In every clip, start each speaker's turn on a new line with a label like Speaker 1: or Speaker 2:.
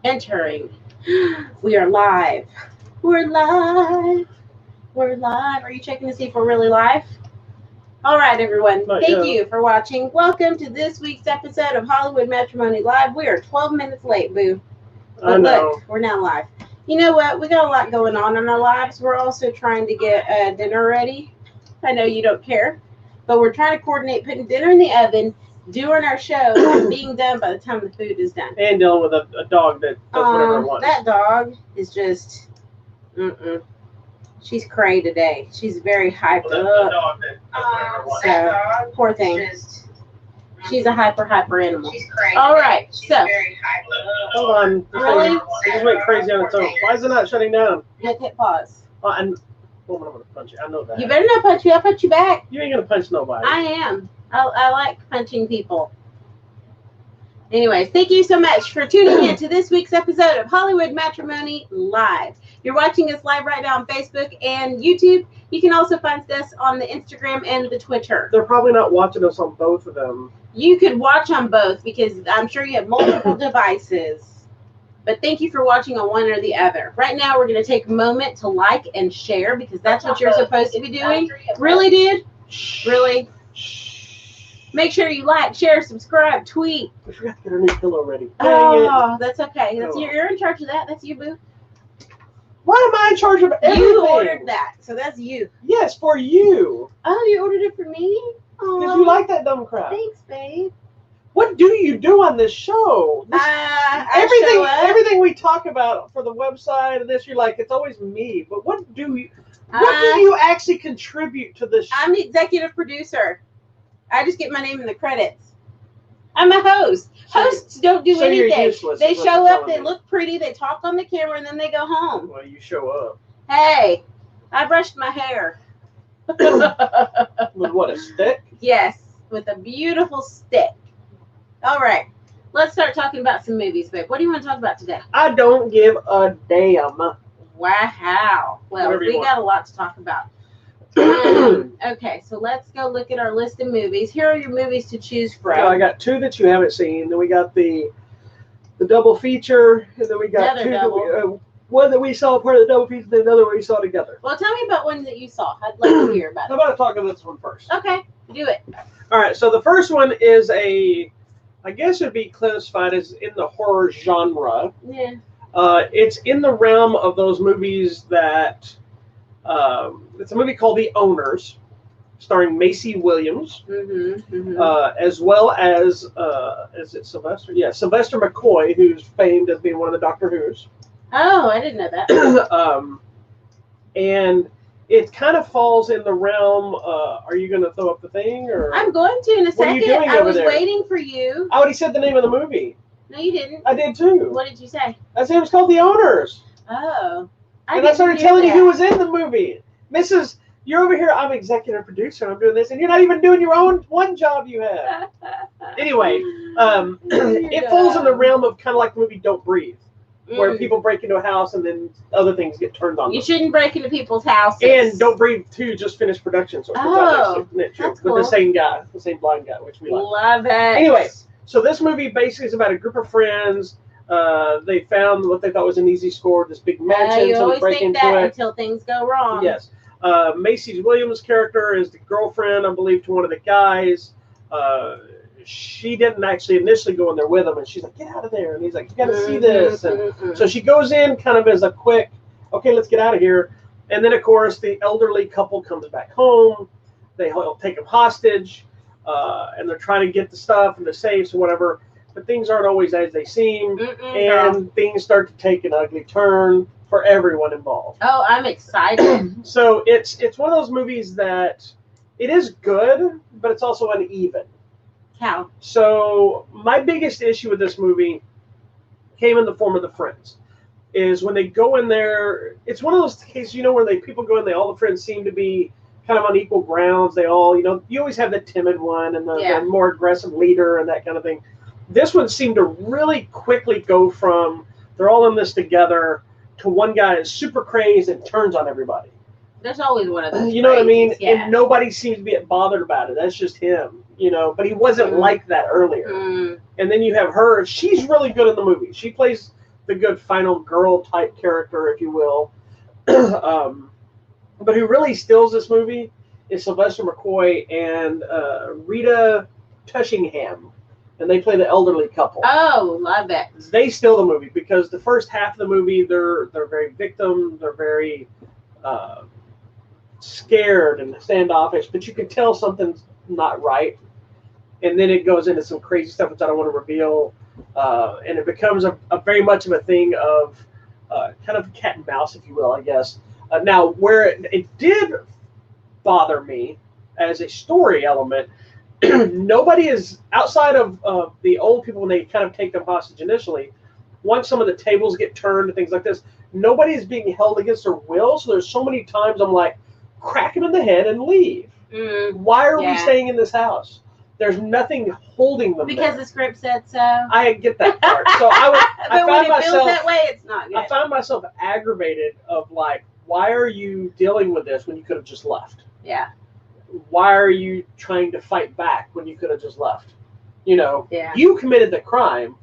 Speaker 1: Entering. We are live. We're live. We're live. Are you checking to see if we're really live? All right, everyone. Thank you for watching. Welcome to this week's episode of Hollywood Matrimony Live. We are 12 minutes late, boo. But look, we're now live. You know what? We got a lot going on in our lives. We're also trying to get dinner ready. I know you don't care, but we're trying to coordinate putting dinner in the oven, doing our show, and being done by the time the food is done.
Speaker 2: And dealing with a dog that does whatever it wants.
Speaker 1: That dog is just, she's cray today. She's very hyped up.
Speaker 2: Dog that does whatever it wants.
Speaker 1: So, poor thing. She's a hyper animal. She's crazy. All right, so.
Speaker 2: Hold on.
Speaker 1: Really?
Speaker 2: It just went crazy on its own. Why is it not shutting down?
Speaker 1: Hit pause.
Speaker 2: I'm going to punch you. I know that.
Speaker 1: You better not punch me. I'll punch you back.
Speaker 2: You ain't going to punch nobody.
Speaker 1: I am. I like punching people. Anyways, thank you so much for tuning in to this week's episode of Hollywood Matrimony Live. You're watching us live right now on Facebook and YouTube. You can also find us on the Instagram and the Twitter.
Speaker 2: They're probably not watching us on both of them.
Speaker 1: You could watch on both because I'm sure you have multiple devices. But thank you for watching on one or the other. Right now, we're going to take a moment to like and share because that's what you're supposed to be doing. Really, dude? Really? Make sure you like, share, subscribe, tweet.
Speaker 2: We forgot to get our new pillow ready.
Speaker 1: Oh, that's okay. You're in charge of that. That's you, boo.
Speaker 2: Why am I in charge of everything?
Speaker 1: You ordered that, so that's you.
Speaker 2: Yes, for you.
Speaker 1: Oh, you ordered it for me?
Speaker 2: Because you like that dumb crap.
Speaker 1: Thanks, babe.
Speaker 2: What do you do on this show? Everything we talk about for the website and this, you're like, it's always me. But what do you actually contribute to this show?
Speaker 1: I'm the executive producer. I just get my name in the credits. I'm a host. Hosts don't do anything. They show up, they look pretty, they talk on the camera, and then they go home.
Speaker 2: Well, you show up.
Speaker 1: Hey, I brushed my hair.
Speaker 2: With what, a stick?
Speaker 1: Yes, with a beautiful stick. All right, let's start talking about some movies, babe. What do you want to talk about today?
Speaker 2: I don't give a damn.
Speaker 1: Wow. Well, we got a lot to talk about. Okay, so let's go look at our list of movies. Here are your movies to choose from.
Speaker 2: So I got two that you haven't seen. Then we got the double feature, and then we got one that we saw part of the double feature, and another one we saw together.
Speaker 1: Well, tell me about one that you saw. I'd like to hear about it.
Speaker 2: How about I talk about this one first?
Speaker 1: Okay, do it.
Speaker 2: All right, so the first one is I guess it would be classified as in the horror genre.
Speaker 1: Yeah.
Speaker 2: It's in the realm of those movies that. It's a movie called The Owners, starring Macy Williams, as well as is it Sylvester? Yeah, Sylvester McCoy, who's famed as being one of the Doctor Who's.
Speaker 1: Oh, I didn't know that.
Speaker 2: And it kind of falls in the realm. Are you going to throw up the thing, or
Speaker 1: I'm going to in a second.
Speaker 2: What are you doing
Speaker 1: I was
Speaker 2: over there?
Speaker 1: waiting for you.
Speaker 2: I already said the name of the movie.
Speaker 1: No, you didn't.
Speaker 2: I did too.
Speaker 1: What did you say?
Speaker 2: I said it was called The Owners.
Speaker 1: Oh.
Speaker 2: And I started telling you who was in the movie. Mrs., you're over here, I'm executive producer, I'm doing this, and you're not even doing your own one job you have. Anyway, it falls in the realm of kind of like the movie Don't Breathe, where people break into a house and then other things get turned on them.
Speaker 1: You shouldn't break into people's houses.
Speaker 2: And Don't Breathe 2 just finished production, so it's
Speaker 1: that's
Speaker 2: cool. With the same guy, the same blind guy, which we like.
Speaker 1: Love it.
Speaker 2: Anyway, so this movie basically is about a group of friends. They found what they thought was an easy score, this big mansion,
Speaker 1: you
Speaker 2: so they
Speaker 1: always
Speaker 2: break
Speaker 1: think
Speaker 2: into
Speaker 1: that
Speaker 2: it.
Speaker 1: until things go wrong.
Speaker 2: Yes. Macy Williams' character is the girlfriend, I believe, to one of the guys. She didn't actually initially go in there with him, and she's like, get out of there. And he's like, you got to see this. And so she goes in kind of as a quick, okay, let's get out of here. And then, of course, the elderly couple comes back home. They take him hostage, and they're trying to get the stuff and the safes or whatever. But things aren't always as they seem, and things start to take an ugly turn for everyone involved.
Speaker 1: Oh, I'm excited.
Speaker 2: So it's one of those movies that it is good, but it's also uneven.
Speaker 1: How?
Speaker 2: So my biggest issue with this movie came in the form of the friends. Is when they go in there, it's one of those cases, where people go in, all the friends seem to be kind of on equal grounds. They all, you always have the timid one and the more aggressive leader and that kind of thing. This one seemed to really quickly go from they're all in this together to one guy is super crazed and turns on everybody.
Speaker 1: There's always one of those.
Speaker 2: You know what I mean?
Speaker 1: Yeah.
Speaker 2: And nobody seems to be bothered about it. That's just him, But he wasn't like that earlier. And then you have her. She's really good in the movie. She plays the good final girl type character, if you will. But who really steals this movie is Sylvester McCoy and Rita Tushingham, and they play the elderly couple.
Speaker 1: Oh, love it.
Speaker 2: They steal the movie because the first half of the movie, they're very victim, they're very scared and standoffish, but you can tell something's not right, and then it goes into some crazy stuff which I don't want to reveal, and it becomes a very much of a thing of kind of cat and mouse, if you will, I guess. Now, where it did bother me as a story element, nobody is, outside of the old people when they kind of take them hostage initially, once some of the tables get turned and things like this, nobody is being held against their will. So there's so many times I'm like, crack them in the head and leave. Why are we staying in this house? There's nothing holding them
Speaker 1: because
Speaker 2: there.
Speaker 1: the script said so.
Speaker 2: I get that part. So I
Speaker 1: when it feels that way, it's not good.
Speaker 2: I found myself aggravated of like, why are you dealing with this when you could have just left?
Speaker 1: Yeah.
Speaker 2: Why are you trying to fight back when you could have just left? You know,
Speaker 1: yeah.
Speaker 2: You committed the crime.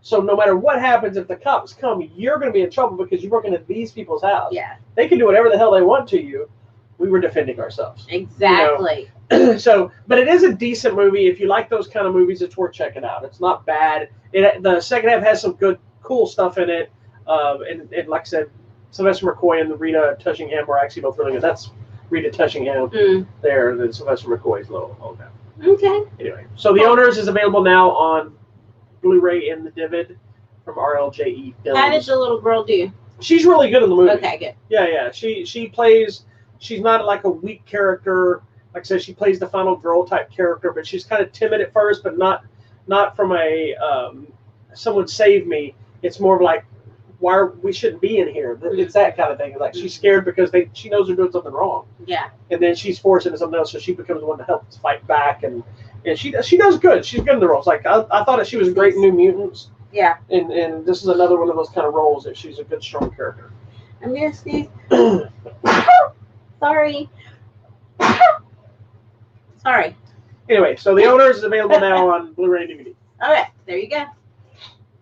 Speaker 2: So no matter what happens, if the cops come, you're going to be in trouble because you broke into these people's house.
Speaker 1: Yeah.
Speaker 2: They can do whatever the hell they want to you. We were defending ourselves.
Speaker 1: Exactly.
Speaker 2: You know? So, but it is a decent movie. If you like those kind of movies, it's worth checking out. It's not bad. The second half has some good, cool stuff in it. And like I said, Sylvester McCoy and Rita Tushingham were actually both really good. That's Rita Tushingham there, and then Sylvester McCoy's little old guy.
Speaker 1: Okay.
Speaker 2: Anyway, so The Owners is available now on Blu-ray in the Divid from RLJE Films.
Speaker 1: How did the little girl do?
Speaker 2: She's really good in the movie.
Speaker 1: Okay, good.
Speaker 2: Yeah. She plays. She's not like a weak character. Like I said, she plays the final girl type character, but she's kind of timid at first, but not from a someone save me. It's more of like, we shouldn't be in here. It's that kind of thing. Like she's scared because she knows they're doing something wrong. Yeah. And then she's forced into something else, so she becomes the one to help fight back, and she does good. She's good in the roles. Like I thought that she was great in New Mutants. Yeah. And this is another one of those kind of roles that she's a good, strong character.
Speaker 1: I'm gonna sneeze. Sorry. Sorry.
Speaker 2: Anyway, so The Owners is available now on Blu-ray and DVD.
Speaker 1: All right, there you go.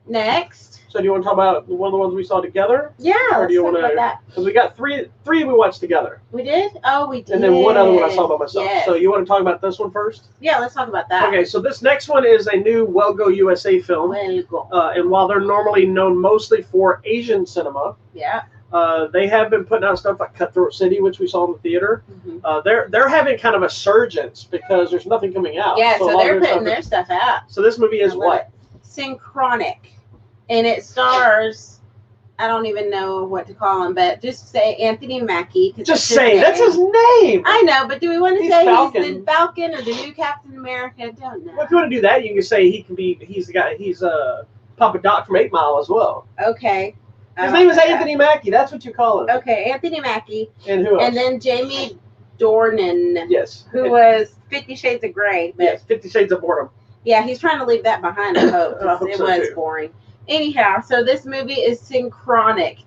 Speaker 1: Next.
Speaker 2: So do you want to talk about one of the ones we saw together?
Speaker 1: Yeah,
Speaker 2: or do you want to? Because we got three we watched together.
Speaker 1: We did? Oh, we did.
Speaker 2: And then one other one I saw by myself.
Speaker 1: Yes.
Speaker 2: So you want to talk about this one first?
Speaker 1: Yeah, let's talk about that.
Speaker 2: Okay, so this next one is a new Well Go USA film.
Speaker 1: Well Go.
Speaker 2: And while they're normally known mostly for Asian cinema, they have been putting out stuff like Cutthroat City, which we saw in the theater. They're having kind of a surgence because there's nothing coming out.
Speaker 1: Yeah, so they're putting their stuff out.
Speaker 2: So this movie is what?
Speaker 1: Synchronic. And it stars, I don't even know what to call him, but just say Anthony Mackie.
Speaker 2: Just say, that's his name.
Speaker 1: I know, but do we want to say Falcon. He's the Falcon or the new Captain America? I don't know.
Speaker 2: Well, if you want to do that, you can say he's the guy, he's Papa Doc from 8 Mile as well.
Speaker 1: Okay.
Speaker 2: His name is Anthony Mackie. That's what you call him.
Speaker 1: Okay, Anthony Mackie.
Speaker 2: And who else?
Speaker 1: And then Jamie Dornan.
Speaker 2: Yes.
Speaker 1: Who was 50 Shades of Grey.
Speaker 2: Yes, 50 Shades of Boredom.
Speaker 1: Yeah, he's trying to leave that behind, I hope. It was boring. Anyhow, so this movie is Synchronic.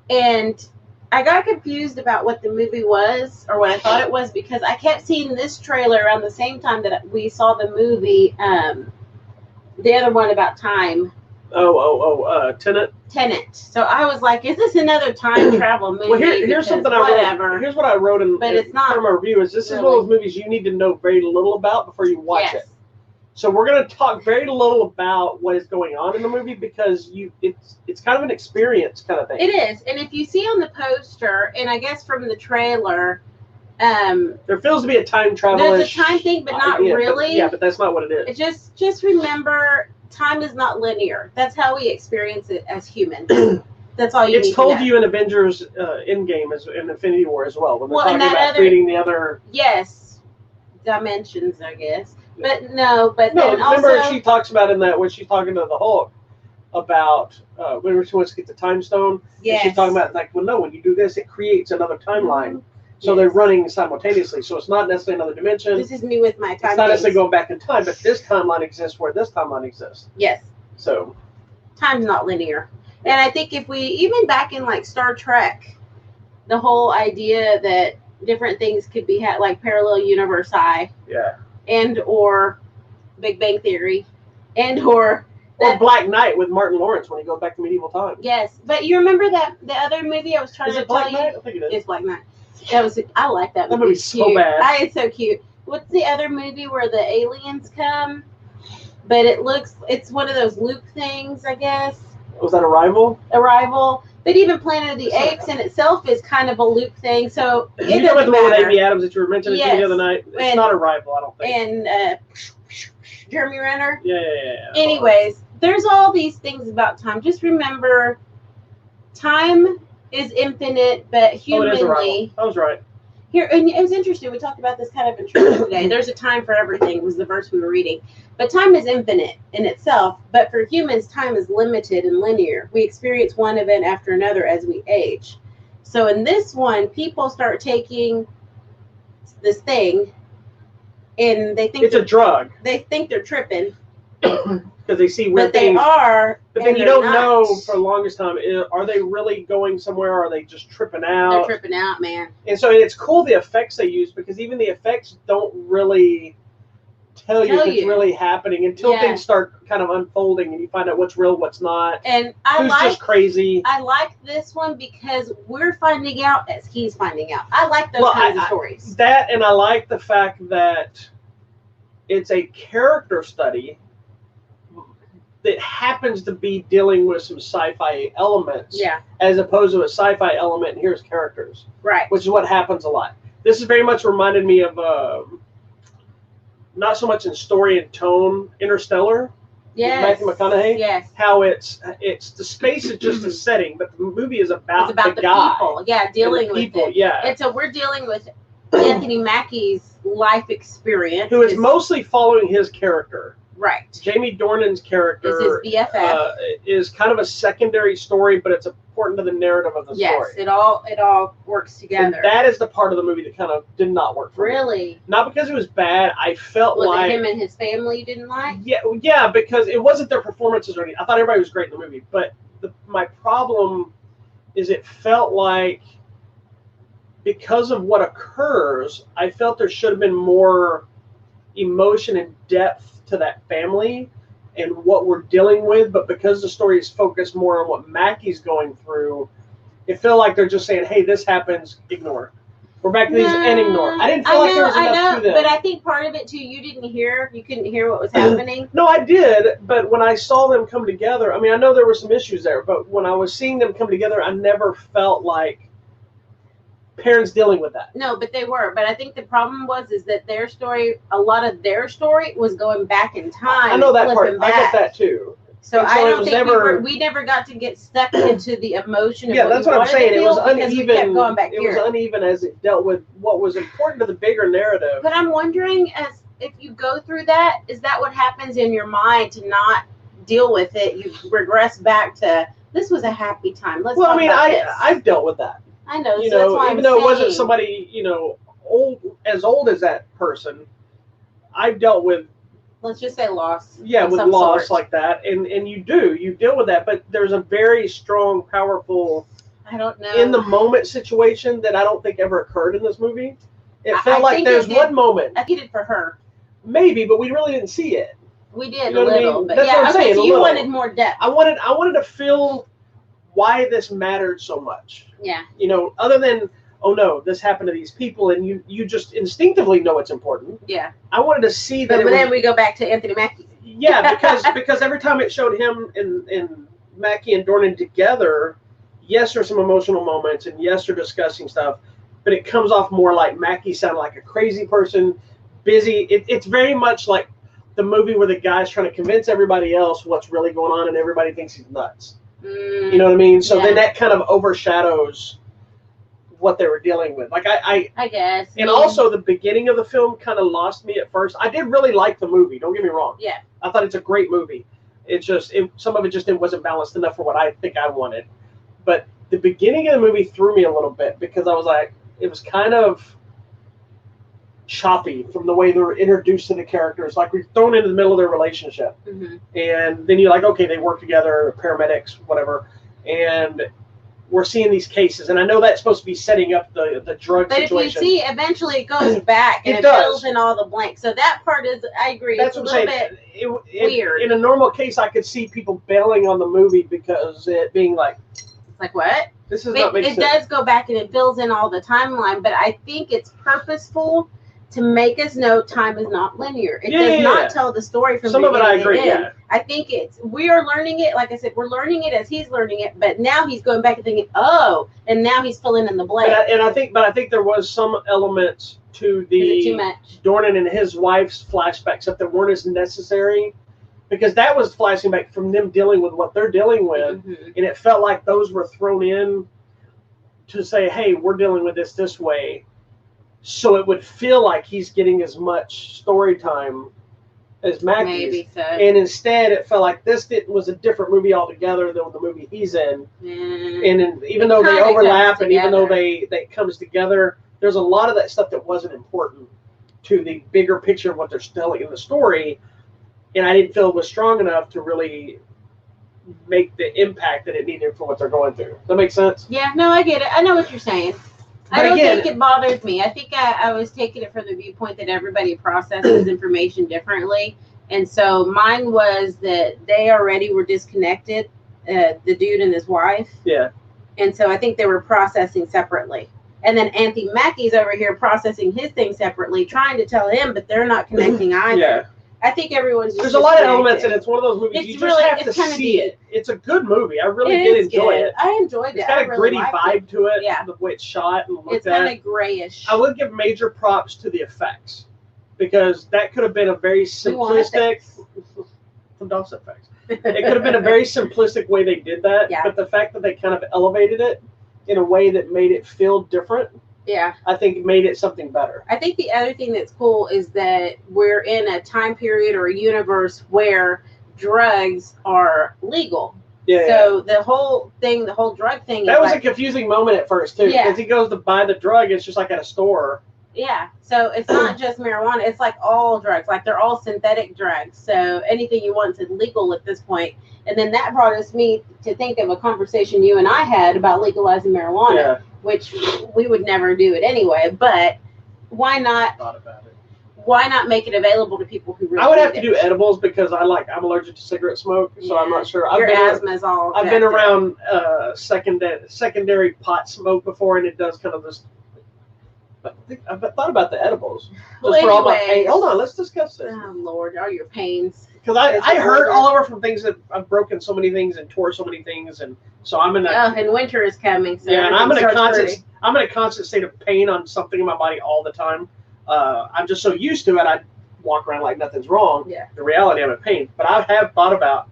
Speaker 1: And I got confused about what the movie was, or what I thought it was, because I kept seeing this trailer around the same time that we saw the movie, the other one about time.
Speaker 2: Tenet.
Speaker 1: Tenet. So I was like, is this another time travel movie?
Speaker 2: Well, here's something I wrote. Here's what I wrote but it's not from a review. This is one of those movies you need to know very little about before you watch it. So we're going to talk very little about what is going on in the movie because it's kind of an experience kind of thing.
Speaker 1: It is. And if you see on the poster, and I guess from the trailer,
Speaker 2: there feels to be a time travel.
Speaker 1: There's a time thing, but not really.
Speaker 2: But that's not what it is.
Speaker 1: It's just remember, time is not linear. That's how we experience it as humans. That's all you need to know.
Speaker 2: It's told you in Avengers Endgame, in Infinity War as well. When they're talking about creating the other...
Speaker 1: Yes. Dimensions, I guess. But no, then
Speaker 2: remember
Speaker 1: also,
Speaker 2: she talks about in that when she's talking to the Hulk about when she wants to get the time stone.
Speaker 1: Yes.
Speaker 2: She's talking about when you do this, it creates another timeline. So they're running simultaneously. So it's not necessarily another dimension.
Speaker 1: This is me with my time.
Speaker 2: It's not necessarily going back in time, but this timeline exists where this timeline exists.
Speaker 1: Yes.
Speaker 2: So
Speaker 1: time's not linear. And I think if we even back in like Star Trek, the whole idea that different things could be like parallel universi. Yeah. And or Big Bang Theory, and or
Speaker 2: Or Black Knight with Martin Lawrence when he goes back to medieval times.
Speaker 1: Yes, but you remember that the other movie I was trying
Speaker 2: Is
Speaker 1: to
Speaker 2: it Black
Speaker 1: tell
Speaker 2: Knight?
Speaker 1: you?
Speaker 2: I think it is.
Speaker 1: It's Black Knight. I like that movie.
Speaker 2: That movie's so
Speaker 1: cute.
Speaker 2: bad.
Speaker 1: It's so cute. What's the other movie where the aliens come? But it's one of those loop things, I guess.
Speaker 2: Was that Arrival?
Speaker 1: Arrival. But even Planet of the Apes in itself is kind of a loop thing. So it
Speaker 2: You know
Speaker 1: doesn't
Speaker 2: the one with
Speaker 1: matter.
Speaker 2: Amy Adams that you were mentioning
Speaker 1: Yes.
Speaker 2: the other night? It's not Arrival, I don't think.
Speaker 1: And Jeremy Renner.
Speaker 2: Yeah.
Speaker 1: Anyways, there's all these things about time. Just remember, time is infinite, but humanly.
Speaker 2: I was right.
Speaker 1: Here, and it was interesting. We talked about this kind of in church today. There's a time for everything was the verse we were reading. But time is infinite in itself. But for humans, time is limited and linear. We experience one event after another as we age. So in this one, people start taking this thing, and they think
Speaker 2: It's a drug.
Speaker 1: They think they're tripping.
Speaker 2: Because they see weird
Speaker 1: But they
Speaker 2: things.
Speaker 1: are.
Speaker 2: But then
Speaker 1: and
Speaker 2: you
Speaker 1: they're
Speaker 2: don't
Speaker 1: not.
Speaker 2: know for the longest time, are they really going somewhere or are they just tripping out?
Speaker 1: They're tripping out, man.
Speaker 2: And so it's cool the effects they use because even the effects don't really tell you if it's really happening until things start kind of unfolding and you find out what's real, what's not.
Speaker 1: And
Speaker 2: who's just crazy.
Speaker 1: I like this one because we're finding out as he's finding out. I like those kinds of stories.
Speaker 2: That, and I like the fact that it's a character study that happens to be dealing with some sci-fi elements, as opposed to a sci-fi element. And here's characters,
Speaker 1: right?
Speaker 2: Which is what happens a lot. This is very much reminded me of not so much in story and tone, Interstellar.
Speaker 1: Yes.
Speaker 2: Matthew McConaughey.
Speaker 1: Yes.
Speaker 2: How it's the space is just a setting, but the movie is about the guy.
Speaker 1: People. Yeah, dealing with
Speaker 2: people.
Speaker 1: it.
Speaker 2: Yeah.
Speaker 1: And so we're dealing with Anthony Mackie's life experience,
Speaker 2: who is mostly following his character.
Speaker 1: Right.
Speaker 2: Jamie Dornan's character
Speaker 1: is his BFF.
Speaker 2: Is kind of a secondary story, but it's important to the narrative of the story.
Speaker 1: Yes, it all works together.
Speaker 2: And that is the part of the movie that kind of did not work for me.
Speaker 1: Really?
Speaker 2: Not because it was bad. I felt
Speaker 1: was it him and his family you didn't like?
Speaker 2: Yeah, because it wasn't their performances or anything. I thought everybody was great in the movie, but my problem is it felt like because of what occurs, I felt there should have been more emotion and depth to that family and what we're dealing with, but because the story is focused more on what Mackie's going through, it felt like they're just saying, hey, this happens, ignore. We're back to these and ignore. I didn't feel like there was enough to them.
Speaker 1: But I think part of it too, you couldn't hear what was happening.
Speaker 2: No, I did, but when I saw them come together, I mean, I know there were some issues there, but when I was seeing them come together, I never felt like parents dealing with that.
Speaker 1: No, but they were. But I think the problem is that their story, a lot of their story was going back in time.
Speaker 2: I know that part.
Speaker 1: Back.
Speaker 2: I get that too.
Speaker 1: So I don't think we never got to get stuck into the emotion of
Speaker 2: that's what I'm saying. It was uneven.
Speaker 1: We kept going back
Speaker 2: was uneven as it dealt with what was important to the bigger narrative.
Speaker 1: But I'm wondering, if you go through that, is that what happens in your mind to not deal with it? You regress back to, this was a happy time. Let's talk about this.
Speaker 2: I've dealt with that.
Speaker 1: I know.
Speaker 2: You
Speaker 1: so
Speaker 2: know,
Speaker 1: that's why
Speaker 2: even though it wasn't somebody, old as that person, I've dealt with.
Speaker 1: Let's just say loss.
Speaker 2: Yeah, with loss like that, and you deal with that, but there's a very strong, powerful,
Speaker 1: I don't know,
Speaker 2: in the moment situation that I don't think ever occurred in this movie. It felt like there's one moment.
Speaker 1: I think it for her.
Speaker 2: Maybe, but we really didn't see it.
Speaker 1: We did
Speaker 2: a little,
Speaker 1: but
Speaker 2: that's what I'm saying,
Speaker 1: so you wanted more depth.
Speaker 2: I wanted to feel why this mattered so much.
Speaker 1: Yeah.
Speaker 2: Other than, oh no, this happened to these people, and you just instinctively know it's important.
Speaker 1: Yeah.
Speaker 2: I wanted to see that.
Speaker 1: But then we go back to Anthony Mackie.
Speaker 2: Yeah, because every time it showed him and Mackie and Dornan together, yes, there's some emotional moments, and yes, they're discussing stuff, but it comes off more like Mackie sounded like a crazy person, busy. It's very much like the movie where the guy's trying to convince everybody else what's really going on, and everybody thinks he's nuts. You know what I mean? So then that kind of overshadows what they were dealing with. Like I
Speaker 1: guess.
Speaker 2: And also the beginning of the film kind of lost me at first. I did really like the movie. Don't get me wrong.
Speaker 1: Yeah.
Speaker 2: I thought it's a great movie. It's just some of it wasn't balanced enough for what I think I wanted. But the beginning of the movie threw me a little bit because I was like, it was kind of choppy from the way they were introduced to the characters. Like we're thrown into the middle of their relationship. Mm-hmm. And then you're like, okay, they work together, paramedics, whatever. And we're seeing these cases, and I know that's supposed to be setting up the drug situation.
Speaker 1: But if you see, eventually it goes back and it fills in all the blanks. So that part is, I agree,
Speaker 2: that's
Speaker 1: it's a little bit weird.
Speaker 2: In a normal case, I could see people bailing on the movie because it being like,
Speaker 1: what?
Speaker 2: This is not making sense.
Speaker 1: It does go back and it fills in all the timeline, but I think it's purposeful to make us know time is not linear. It does not tell the story from
Speaker 2: some of it. I agree.
Speaker 1: Yeah, I think we are learning it. Like I said, we're learning it as he's learning it, but now he's going back and thinking, oh, and now he's filling in the blank.
Speaker 2: But I think there was some elements to the
Speaker 1: too much?
Speaker 2: Dornan and his wife's flashbacks that weren't as necessary, because that was flashing back from them dealing with what they're dealing with, and it felt like those were thrown in to say, hey, we're dealing with this way. So it would feel like he's getting as much story time as Mackey's.
Speaker 1: Maybe so.
Speaker 2: And instead, it felt like this was a different movie altogether than the movie he's in. And even though they overlap and even though they comes together, there's a lot of that stuff that wasn't important to the bigger picture of what they're telling in the story. And I didn't feel it was strong enough to really make the impact that it needed for what they're going through. Does that make sense?
Speaker 1: Yeah, no, I get it. I know what you're saying. I don't think it bothers me. I think I was taking it from the viewpoint that everybody processes information differently. And so mine was that they already were disconnected, the dude and his wife.
Speaker 2: Yeah.
Speaker 1: And so I think they were processing separately. And then Anthony Mackie's over here processing his thing separately, trying to tell him, but they're not connecting either.
Speaker 2: Yeah.
Speaker 1: I think everyone's just
Speaker 2: There's a lot of elements, and it's one of those movies you just have to see it. It's a good movie. I really did enjoy it.
Speaker 1: I enjoyed it.
Speaker 2: It's got a gritty vibe to it.
Speaker 1: Yeah.
Speaker 2: The way it's shot and looked at.
Speaker 1: It's kind of grayish.
Speaker 2: I would give major props to the effects, because that could have been a very simplistic. Some DOS effects. It could have been a very simplistic way they did that, but the fact that they kind of elevated it in a way that made it feel different.
Speaker 1: Yeah,
Speaker 2: I think it made it something better.
Speaker 1: I think the other thing that's cool is that we're in a time period or a universe where drugs are legal.
Speaker 2: Yeah.
Speaker 1: So the whole drug thing.
Speaker 2: That was a confusing moment at first too, because he goes to buy the drug. It's just like at a store.
Speaker 1: Yeah. So it's not just marijuana. It's like all drugs. Like they're all synthetic drugs. So anything you want is legal at this point. And then that brought me to think of a conversation you and I had about legalizing marijuana.
Speaker 2: Yeah.
Speaker 1: Which we would never do it anyway, but why not?
Speaker 2: Thought about it.
Speaker 1: Why not make it available to people who really
Speaker 2: I would have to do edibles because I'm allergic to cigarette smoke, so I'm not sure.
Speaker 1: Your asthma's all.
Speaker 2: I've been around secondary pot smoke before, and it does kind of this. I've thought about the edibles. Just for all my pain. Hold on, let's discuss this.
Speaker 1: Oh Lord, all your pains.
Speaker 2: Because I heard all over from things that I've broken so many things and tore so many things, and so I'm in a.
Speaker 1: Oh, and winter is coming. So
Speaker 2: yeah, and I'm in a constant state of pain on something in my body all the time. I'm just so used to it, I walk around like nothing's wrong.
Speaker 1: Yeah.
Speaker 2: The reality, I'm in pain. But I have thought about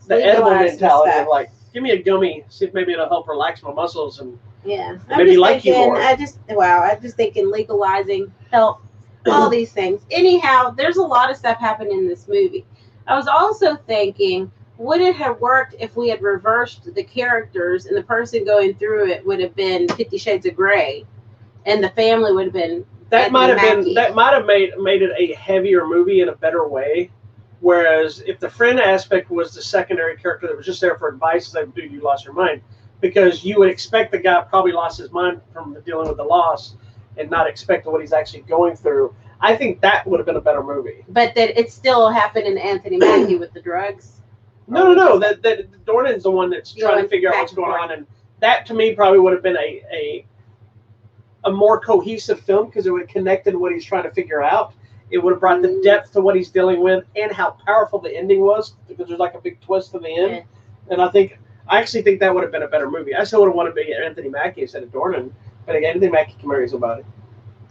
Speaker 2: the edible mentality of like, give me a gummy, see if maybe it'll help relax my muscles and maybe like you more.
Speaker 1: I'm just thinking legalizing help, all these things. Anyhow, there's a lot of stuff happening in this movie. I was also thinking, would it have worked if we had reversed the characters and the person going through it would have been 50 Shades of Grey, and the family would have been. That might
Speaker 2: have made it a heavier movie in a better way. Whereas if the friend aspect was the secondary character that was just there for advice, like, dude, you lost your mind, because you would expect the guy probably lost his mind from dealing with the loss and not expecting what he's actually going through. I think that would have been a better movie.
Speaker 1: But that it still happened in Anthony Mackie with the drugs.
Speaker 2: No. That Dornan's the one that's trying to figure out what's going on, and that to me probably would have been a more cohesive film because it would have connected what he's trying to figure out. It would have brought the depth to what he's dealing with and how powerful the ending was, because there's like a big twist in the end. Yeah. And I actually think that would have been a better movie. I still would have wanted to be Anthony Mackie instead of Dornan, but again, Anthony Mackie can marry somebody.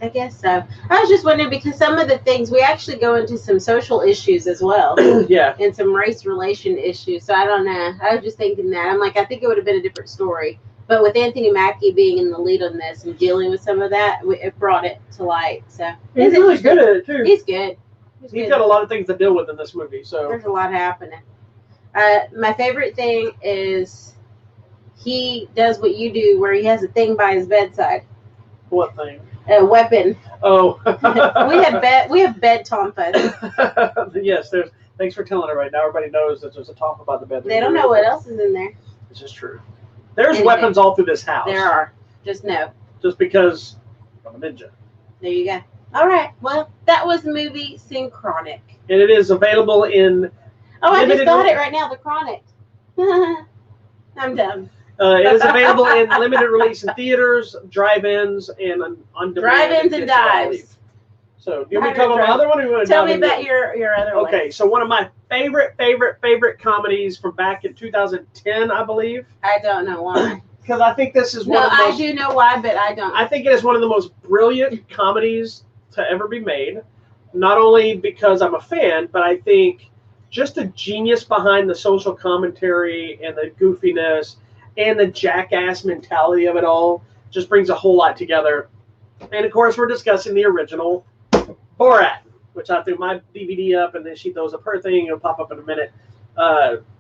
Speaker 1: I guess so. I was just wondering because some of the things we actually go into some social issues as well.
Speaker 2: Yeah.
Speaker 1: And some race relation issues. So I don't know. I was just thinking that. I'm like, I think it would have been a different story. But with Anthony Mackie being in the lead on this and dealing with some of that, it brought it to light. So
Speaker 2: he's really good at it too.
Speaker 1: He's good.
Speaker 2: He's got a lot of things to deal with in this movie. So
Speaker 1: there's a lot happening. My favorite thing is he does what you do, where he has a thing by his bedside.
Speaker 2: What thing?
Speaker 1: A weapon.
Speaker 2: Oh.
Speaker 1: we have bed tonfas.
Speaker 2: Yes, thanks for telling everybody. Now everybody knows that there's a tonfa by the bed.
Speaker 1: They don't know what else is in there.
Speaker 2: This is true. There's weapons all through this house.
Speaker 1: There are. Just know.
Speaker 2: Just because I'm a ninja.
Speaker 1: There you go. All right. Well, that was the movie Synchronic.
Speaker 2: And it is available in...
Speaker 1: Oh, I just got it right now, The Chronic. I'm done.
Speaker 2: It is available in limited release in theaters, drive-ins, and on demand.
Speaker 1: Drive-ins and dives.
Speaker 2: So, do you want me to talk about my other one, or you want to
Speaker 1: tell me about your other one?
Speaker 2: Okay, so one of my favorite comedies from back in 2010, I believe.
Speaker 1: I don't know why.
Speaker 2: Because I think this is one of the most...
Speaker 1: I do know why, but I don't.
Speaker 2: I think it is one of the most brilliant comedies to ever be made. Not only because I'm a fan, but I think just the genius behind the social commentary and the goofiness and the jackass mentality of it all just brings a whole lot together. And, of course, we're discussing the original Borat, which I threw my DVD up, and then she throws up her thing. It'll pop up in a minute.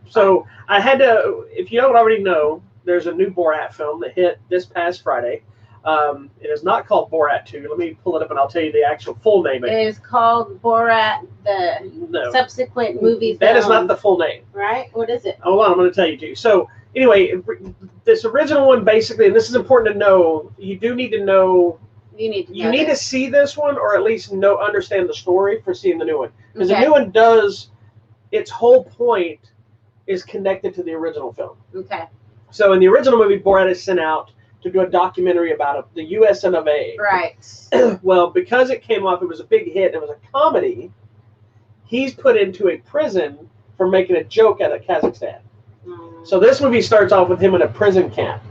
Speaker 2: So I had to, if you don't already know, there's a new Borat film that hit this past Friday. It is not called Borat 2. Let me pull it up, and I'll tell you the actual full name.
Speaker 1: It is called Borat, the subsequent movie film.
Speaker 2: That is not the full name.
Speaker 1: Right? What is it?
Speaker 2: Hold on, I'm going to tell you too. So anyway, this original one basically, and this is important to know, you do need to know... You need to see this one, or at least understand the story for seeing the new one. Because the new one does, its whole point is connected to the original film.
Speaker 1: Okay.
Speaker 2: So in the original movie, Borat is sent out to do a documentary about the U.S. of A.
Speaker 1: Right.
Speaker 2: Well, because it came off, it was a big hit, it was a comedy, he's put into a prison for making a joke out of Kazakhstan. So this movie starts off with him in a prison camp.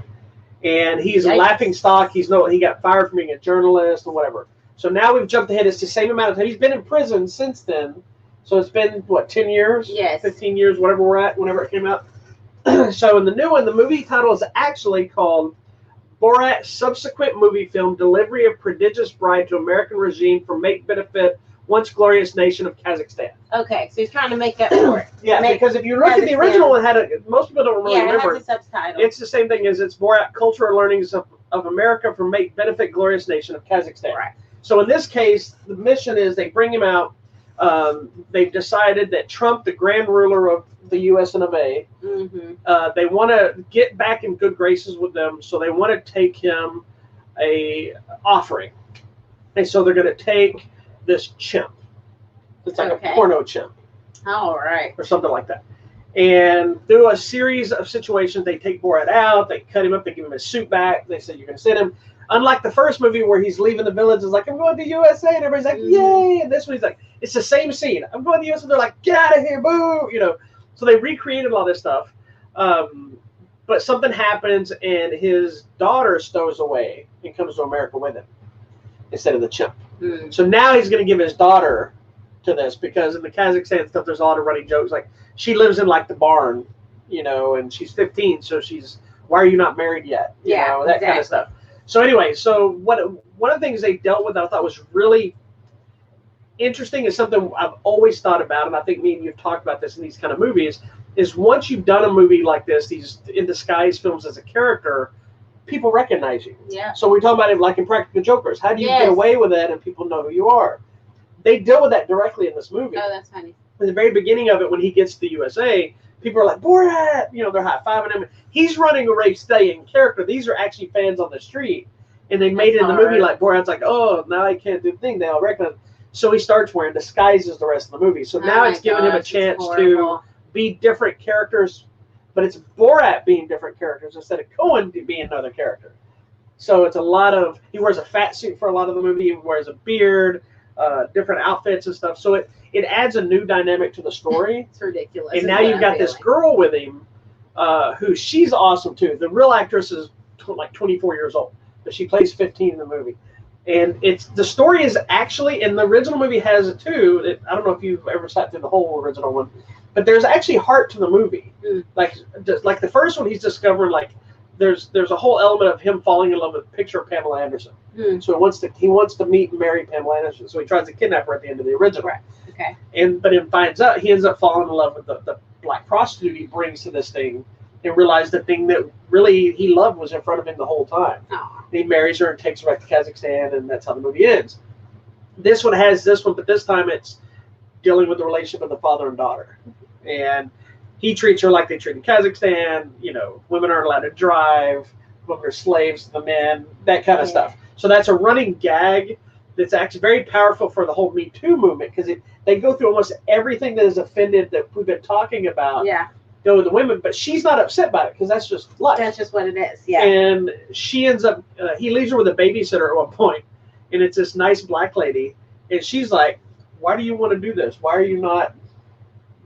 Speaker 2: And he's a laughing stock. He got fired from being a journalist or whatever. So now we've jumped ahead. It's the same amount of time. He's been in prison since then. So it's been, 10 years?
Speaker 1: Yes.
Speaker 2: 15 years, whatever we're at, whenever it came out. So in the new one, the movie title is actually called Borat Subsequent Movie Film Delivery of Prodigious Bride to American Regime for Make Benefit Once Glorious Nation of Kazakhstan.
Speaker 1: Okay, so he's trying to make up for it.
Speaker 2: Yeah, because if you look at the original one, most people don't really remember.
Speaker 1: It has a subtitle.
Speaker 2: It's the same thing as it's Borat Cultural Learnings of America for Make Benefit Glorious Nation of Kazakhstan. Right. So in this case, the mission is they bring him out. They've decided that Trump, the grand ruler of the U.S. and of A, they want to get back in good graces with them, so they want to take him a offering. And so they're going to take this chimp. It's like a porno chimp.
Speaker 1: All right.
Speaker 2: Or something like that. And through a series of situations, they take Borat out, they cut him up, they give him his suit back, they said, you're going to send him. Unlike the first movie where he's leaving the village, it's like, I'm going to USA, and everybody's like, yay! And this one, he's like, it's the same scene. I'm going to USA, and they're like, get out of here, boo! So they recreated all this stuff. But something happens, and his daughter stows away and comes to America with him instead of the chimp. So now he's going to give his daughter to this, because in the Kazakhstan stuff, there's a lot of running jokes. Like, she lives in, like, the barn, and she's 15, so why are you not married yet? That kind of stuff. So anyway, one of the things they dealt with that I thought was really interesting is something I've always thought about, and I think me and you have talked about this in these kind of movies, is once you've done a movie like this, these in disguise films as a character, people recognize you. Yeah. So we talk about it like in Practical Jokers. How do you get away with that and people know who you are? They deal with that directly in this movie.
Speaker 1: Oh, that's funny.
Speaker 2: In the very beginning of it, when he gets to the USA, people are like, Borat! They're high-fiving him. He's running a race day in character. These are actually fans on the street. And they made it in the movie like Borat's like, oh, now I can't do the thing. They all recognize him. So he starts wearing disguises the rest of the movie. So now it's giving him a chance to be different characters, but it's Borat being different characters instead of Cohen being another character. So it's a lot of, he wears a fat suit for a lot of the movie, he wears a beard, different outfits and stuff. So it adds a new dynamic to the story.
Speaker 1: It's ridiculous.
Speaker 2: And now you've got this girl with him, who she's awesome too. The real actress is like 24 years old, but she plays 15 in the movie. And the story is actually, and the original movie has it too. I don't know if you've ever sat through the whole original one, but there's actually heart to the movie. Like the first one, he's discovering like there's a whole element of him falling in love with a picture of Pamela Anderson. So he wants to meet and marry Pamela Anderson. So he tries to kidnap her at the end of the original. Right. Okay. But he ends up falling in love with the black prostitute he brings to this thing, and realized the thing that really he loved was in front of him the whole time. Oh. And he marries her and takes her back to Kazakhstan, and that's how the movie ends. This one has this one, but this time it's dealing with the relationship of the father and daughter. And he treats her like they treat in Kazakhstan. You know, women aren't allowed to drive, women are slaves to the men, that kind of stuff. So that's a running gag that's actually very powerful for the whole Me Too movement, because they go through almost everything that is offended that we've been talking about.
Speaker 1: Yeah.
Speaker 2: Go with the women, but she's not upset by it because that's just life.
Speaker 1: That's just what it is. Yeah.
Speaker 2: And she ends up, he leaves her with a babysitter at one point, and it's this nice black lady, and she's like, "Why do you want to do this? Why are you not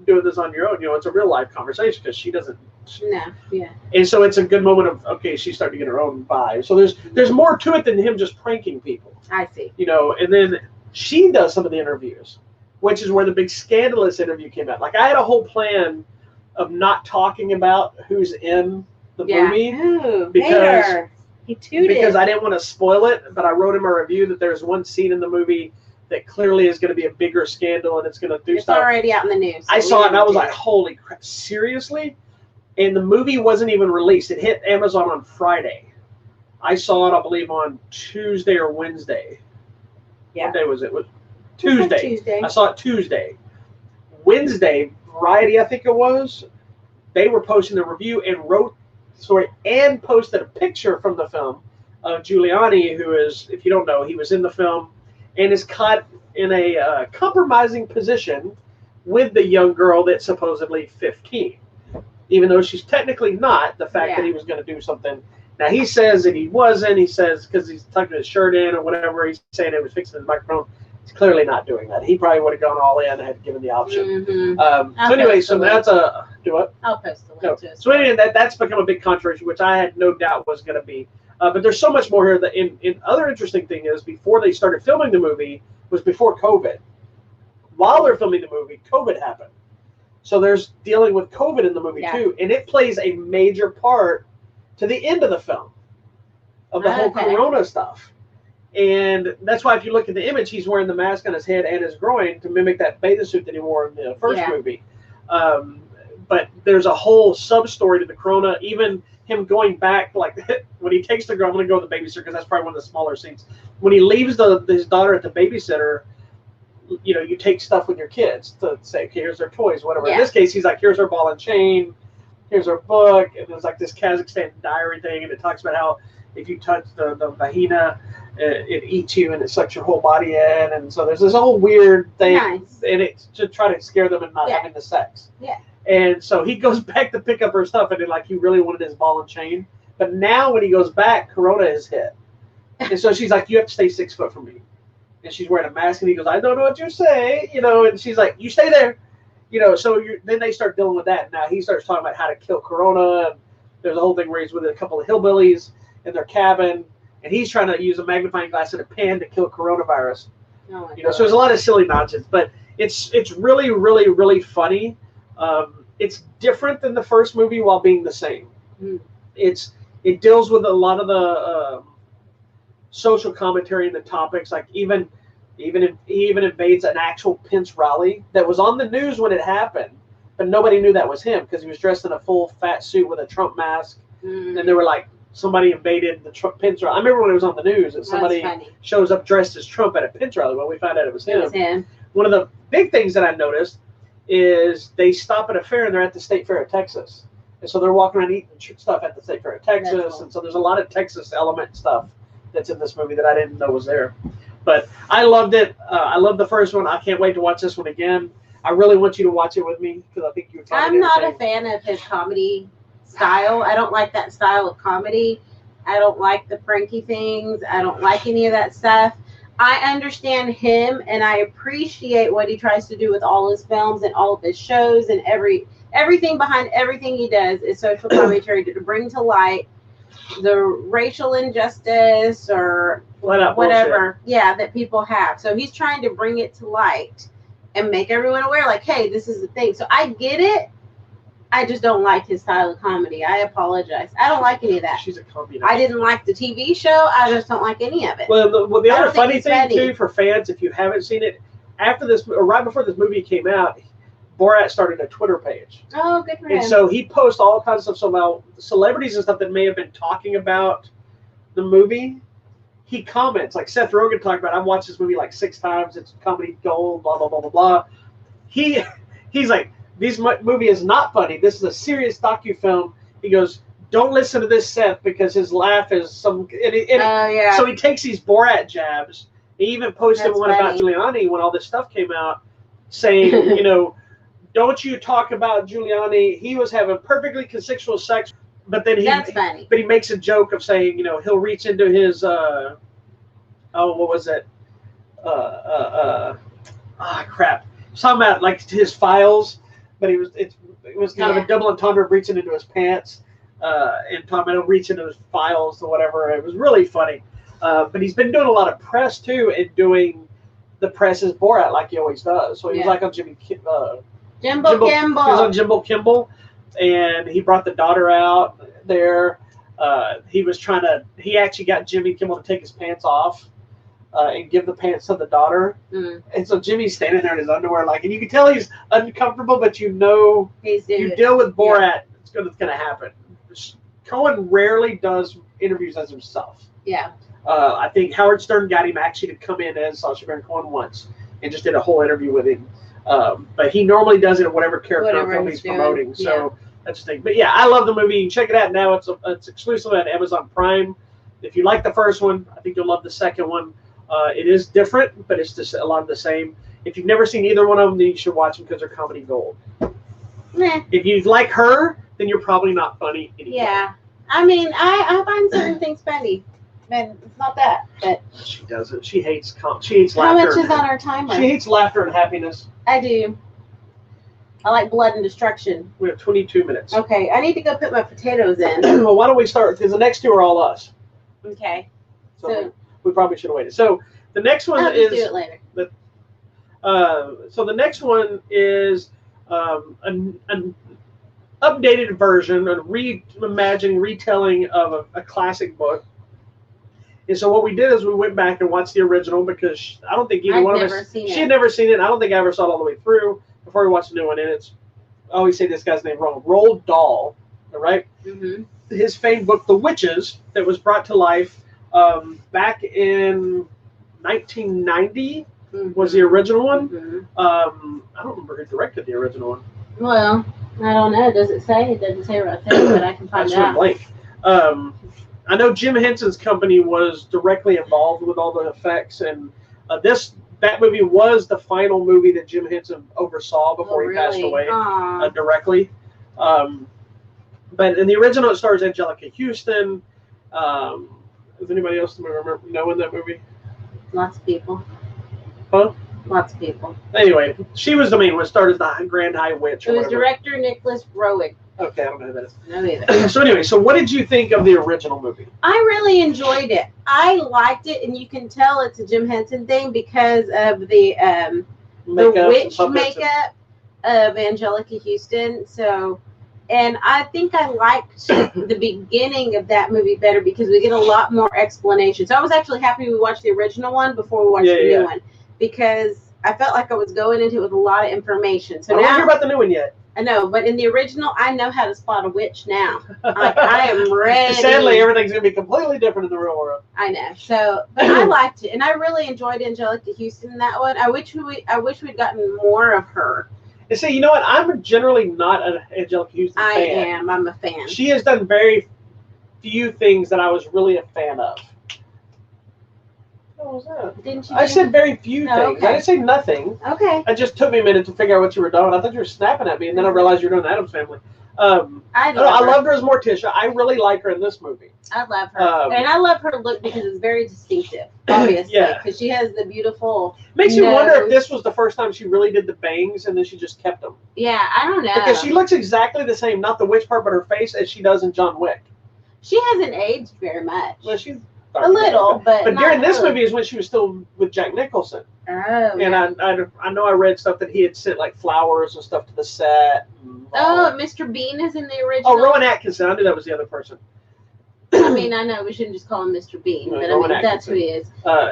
Speaker 2: doing this on your own?" You know, it's a real life conversation because she doesn't.
Speaker 1: No. Yeah.
Speaker 2: And so it's a good moment of, okay, she's starting to get her own vibe. So there's more to it than him just pranking people.
Speaker 1: I see.
Speaker 2: You know, and then she does some of the interviews, which is where the big scandalous interview came out. Like, I had a whole plan of not talking about who's in the movie.
Speaker 1: Ooh,
Speaker 2: because
Speaker 1: he tooted.
Speaker 2: Because I didn't want to spoil it, but I wrote in my review that there's one scene in the movie that clearly is going to be a bigger scandal, and it's going to do stuff.
Speaker 1: It's already out in the news. So
Speaker 2: I saw it and I was like, holy crap, seriously? And the movie wasn't even released. It hit Amazon on Friday. I saw it, I believe, on Tuesday or Wednesday.
Speaker 1: Yeah.
Speaker 2: What day was it? Tuesday.
Speaker 1: Tuesday.
Speaker 2: I saw it Tuesday. Wednesday, Variety, I think it was, they were posting the review and posted a picture from the film of Giuliani, who is, if you don't know, he was in the film and is caught in a compromising position with the young girl that's supposedly 15. Even though she's technically not, the fact that he was going to do something. Now, he says that he wasn't. He says because he's tucking his shirt in or whatever, he's saying it was fixing his microphone. He's clearly not doing that. He probably would have gone all in and had given the option.
Speaker 1: Mm-hmm.
Speaker 2: So anyway, so that's a... Do what?
Speaker 1: I'll post the link to it.
Speaker 2: So anyway, that's become a big controversy, which I had no doubt was going to be. But there's so much more here. That in other interesting thing is, before they started filming the movie, was before COVID. While they're filming the movie, COVID happened. So there's dealing with COVID in the movie too, and it plays a major part to the end of the film of the whole Corona stuff. And that's why if you look at the image, he's wearing the mask on his head and his groin to mimic that bathing suit that he wore in the first movie. But there's a whole sub-story to the Corona, even him going back, like when he takes the girl, I'm going to go with the babysitter because that's probably one of the smaller scenes. When he leaves his daughter at the babysitter, you know, you take stuff with your kids to say, okay, here's their toys, whatever. In this case, he's like, here's her ball and chain, here's her book, and there's like this Kazakhstan diary thing, and it talks about how if you touch the vagina, it eats you and it sucks your whole body in, and so there's this whole weird thing, and it's to try to scare them and not having the sex. Yeah. And so he goes back to pick up her stuff, and then like he really wanted his ball and chain, but now when he goes back, Corona is hit, and so she's like, you have to stay 6 foot from me. And she's wearing a mask, and he goes, I don't know what you say, you know, and she's like, you stay there, you know, so then they start dealing with that. Now he starts talking about how to kill Corona, and there's a whole thing where he's with a couple of hillbillies in their cabin, and he's trying to use a magnifying glass and a pen to kill coronavirus. Oh you know, so there's a lot of silly nonsense, but it's really, really, really funny. It's different than the first movie while being the same. It deals with a lot of the social commentary and the topics, like he even invades an actual Pence rally that was on the news when it happened, but nobody knew that was him because he was dressed in a full fat suit with a Trump mask, and they were like, somebody invaded the Pence rally. I remember when it was on the news that somebody shows up dressed as Trump at a Pence rally. Well, we found out it was him. One of the big things that I noticed is they stop at a fair and they're at the State Fair of Texas, and so they're walking around eating stuff at the State Fair of Texas, and so there's a lot of Texas element stuff that's in this movie that I didn't know was there. But I loved it. I loved the first one. I can't wait to watch this one again. I really want you to watch it with me because I think you would find
Speaker 1: I'm not a fan of his comedy style. I don't like that style of comedy. I don't like the pranky things. I don't like any of that stuff. I understand him, and I appreciate what he tries to do with all his films and all of his shows, and everything behind everything he does is social commentary to bring to light the racial injustice or whatever, that people have. So he's trying to bring it to light and make everyone aware, like, hey, this is the thing. So I get it. I just don't like his style of comedy. I apologize. I don't like any of that.
Speaker 2: She's a communist.
Speaker 1: I didn't like the TV show. I just don't like any of it.
Speaker 2: Well, the other funny thing, too, for fans, if you haven't seen it, after this, or right before this movie came out, Borat started a Twitter page.
Speaker 1: Oh, good for him.
Speaker 2: And so he posts all kinds of stuff. So now celebrities and stuff that may have been talking about the movie, he comments. Like Seth Rogen talked about, I've watched this movie like 6 times. It's comedy gold, blah, blah, blah, blah, blah. He's like, this movie is not funny. This is a serious docu-film. He goes, don't listen to this Seth because his laugh is some. So he takes these Borat jabs. He even posted one about Giuliani when all this stuff came out, saying, you know, don't you talk about Giuliani? He was having perfectly consensual sex, but then
Speaker 1: That's funny.
Speaker 2: But he makes a joke of saying, you know, he'll reach into his what was it? Crap. Talking about like his files, but it was kind of a double entendre of reaching into his pants and talking about reaching into his files or whatever. It was really funny. But he's been doing a lot of press too, and doing the press as Borat like he always does. So he was like on Jimbo Kimmel. He was on Jimbo Kimmel, and he brought the daughter out there. He actually got Jimmy Kimmel to take his pants off and give the pants to the daughter. And so Jimmy's standing there in his underwear, and you can tell he's uncomfortable, but you know, you deal with Borat, it's gonna happen. Cohen rarely does interviews as himself.
Speaker 1: Yeah.
Speaker 2: I think Howard Stern got him actually to come in as Sacha Baron Cohen once and just did a whole interview with him. But he normally does it in whatever character film he's promoting. So that's the thing. But yeah, I love the movie. You can check it out now. It's exclusive on Amazon Prime. If you like the first one, I think you'll love the second one. It is different, but it's just a lot of the same. If you've never seen either one of them, then you should watch them because they're comedy gold. If you like her, then you're probably not funny anymore.
Speaker 1: Yeah. I mean, I find certain things funny. And it's not that, but
Speaker 2: she doesn't. She hates laughter. How
Speaker 1: much is on our timer?
Speaker 2: She hates laughter and happiness.
Speaker 1: I do. I like blood and destruction.
Speaker 2: We have 22 minutes.
Speaker 1: Okay, I need to go put my potatoes in.
Speaker 2: Well, why don't we start? Because the next two are all us.
Speaker 1: Okay.
Speaker 2: So we probably should have waited. So the next one is.
Speaker 1: I'll just do it later.
Speaker 2: So the next one is an updated version, a reimagining, retelling of a classic book. And so what we did is we went back and watched the original because I don't think either one of us. She had never seen it. I don't think I ever saw it all the way through before we watched the new one. And I always say this guy's name wrong. Roald Dahl, all right?
Speaker 1: Mm-hmm.
Speaker 2: His famed book, The Witches, that was brought to life back in 1990 was the original one.
Speaker 1: Mm-hmm.
Speaker 2: I don't remember who directed the original one.
Speaker 1: Well, I don't know. Does it say? It doesn't say right there, but I can find out.
Speaker 2: Blank. I know Jim Henson's company was directly involved with all the effects, and that movie was the final movie that Jim Henson oversaw before he passed away directly. But in the original, it stars Angelica Houston. Does anybody else know in that movie?
Speaker 1: Lots of people.
Speaker 2: Huh?
Speaker 1: Lots of people.
Speaker 2: Anyway, she was the main one. Started the Grand High Witch.
Speaker 1: It was director Nicholas Roeg.
Speaker 2: Okay, I don't know who that is.
Speaker 1: No, either.
Speaker 2: So anyway, so what did you think of the original movie?
Speaker 1: I really enjoyed it. I liked it, and you can tell it's a Jim Henson thing because of the witch makeup of Angelica Houston. So, and I think I liked the beginning of that movie better because we get a lot more explanation. So I was actually happy we watched the original one before we watched the new one because I felt like I was going into it with a lot of information. So
Speaker 2: I don't hear about the new one yet.
Speaker 1: I know, but in the original, I know how to spot a witch now. Like, I am ready.
Speaker 2: Sadly, everything's going to be completely different in the real world.
Speaker 1: I know. So, but I liked it, and I really enjoyed Angelica Houston in that one. I wish we'd gotten more of her.
Speaker 2: And see, you know what? I'm generally not an Angelica Houston fan.
Speaker 1: I am. I'm a fan.
Speaker 2: She has done very few things that I was really a fan of. What was that?
Speaker 1: Didn't you?
Speaker 2: I said very few things.
Speaker 1: Okay.
Speaker 2: I didn't say nothing.
Speaker 1: Okay.
Speaker 2: It just took me a minute to figure out what you were doing. I thought you were snapping at me, and then I realized you were doing Addams Family. I loved her as Morticia. I really like her in this movie.
Speaker 1: I love her, and I love her look because it's very distinctive. Obviously, because she has the beautiful.
Speaker 2: Makes you wonder if this was the first time she really did the bangs, and then she just kept them.
Speaker 1: Yeah, I don't know.
Speaker 2: Because she looks exactly the same, not the witch part, but her face, as she does in John Wick.
Speaker 1: She hasn't aged very much.
Speaker 2: Well, she's
Speaker 1: a little, but
Speaker 2: during this movie is when she was still with Jack Nicholson.
Speaker 1: Oh,
Speaker 2: and I know I read stuff that he had sent like flowers and stuff to the set.
Speaker 1: Mr. Bean is in the original.
Speaker 2: Oh, Rowan Atkinson. I knew that was the other person.
Speaker 1: I mean, I know we shouldn't just call him Mr. Bean, but I mean that's who he is.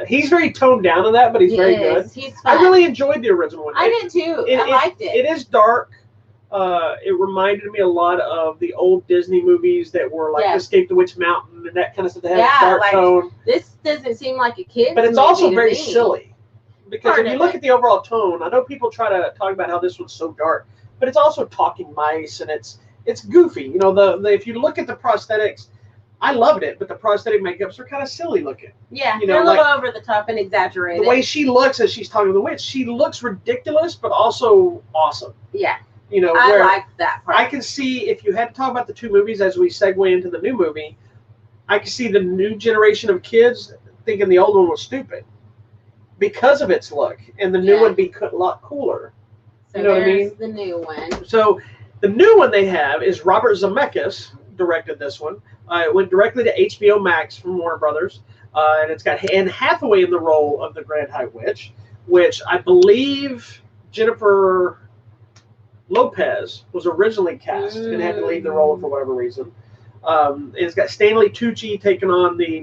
Speaker 2: He's very toned down in that, but he's very good.
Speaker 1: He's fun.
Speaker 2: I really enjoyed the original one.
Speaker 1: I did too. I liked it.
Speaker 2: It is dark. It reminded me a lot of the old Disney movies that were like Escape the Witch Mountain and that kind of stuff. That had a dark tone.
Speaker 1: This doesn't seem like a kid's
Speaker 2: but it's
Speaker 1: movie
Speaker 2: also very
Speaker 1: me.
Speaker 2: Silly. Because if you look at the overall tone, I know people try to talk about how this one's so dark, but it's also talking mice, and it's goofy. You know, the if you look at the prosthetics, I loved it, but the prosthetic makeups are kind of silly looking.
Speaker 1: Yeah,
Speaker 2: you know,
Speaker 1: they're a little over the top and exaggerated.
Speaker 2: The way she looks as she's talking to the witch, she looks ridiculous, but also awesome.
Speaker 1: Yeah.
Speaker 2: You know,
Speaker 1: I liked that part.
Speaker 2: I can see, if you had to talk about the two movies as we segue into the new movie, I can see the new generation of kids thinking the old one was stupid because of its look, and the new one be a lot cooler.
Speaker 1: So
Speaker 2: you know what I mean?
Speaker 1: The new one.
Speaker 2: So the new one they have is Robert Zemeckis directed this one. It went directly to HBO Max from Warner Brothers, and it's got Anne Hathaway in the role of the Grand High Witch, which I believe Jennifer Lopez was originally cast and had to leave the role for whatever reason. It's got Stanley Tucci taking on the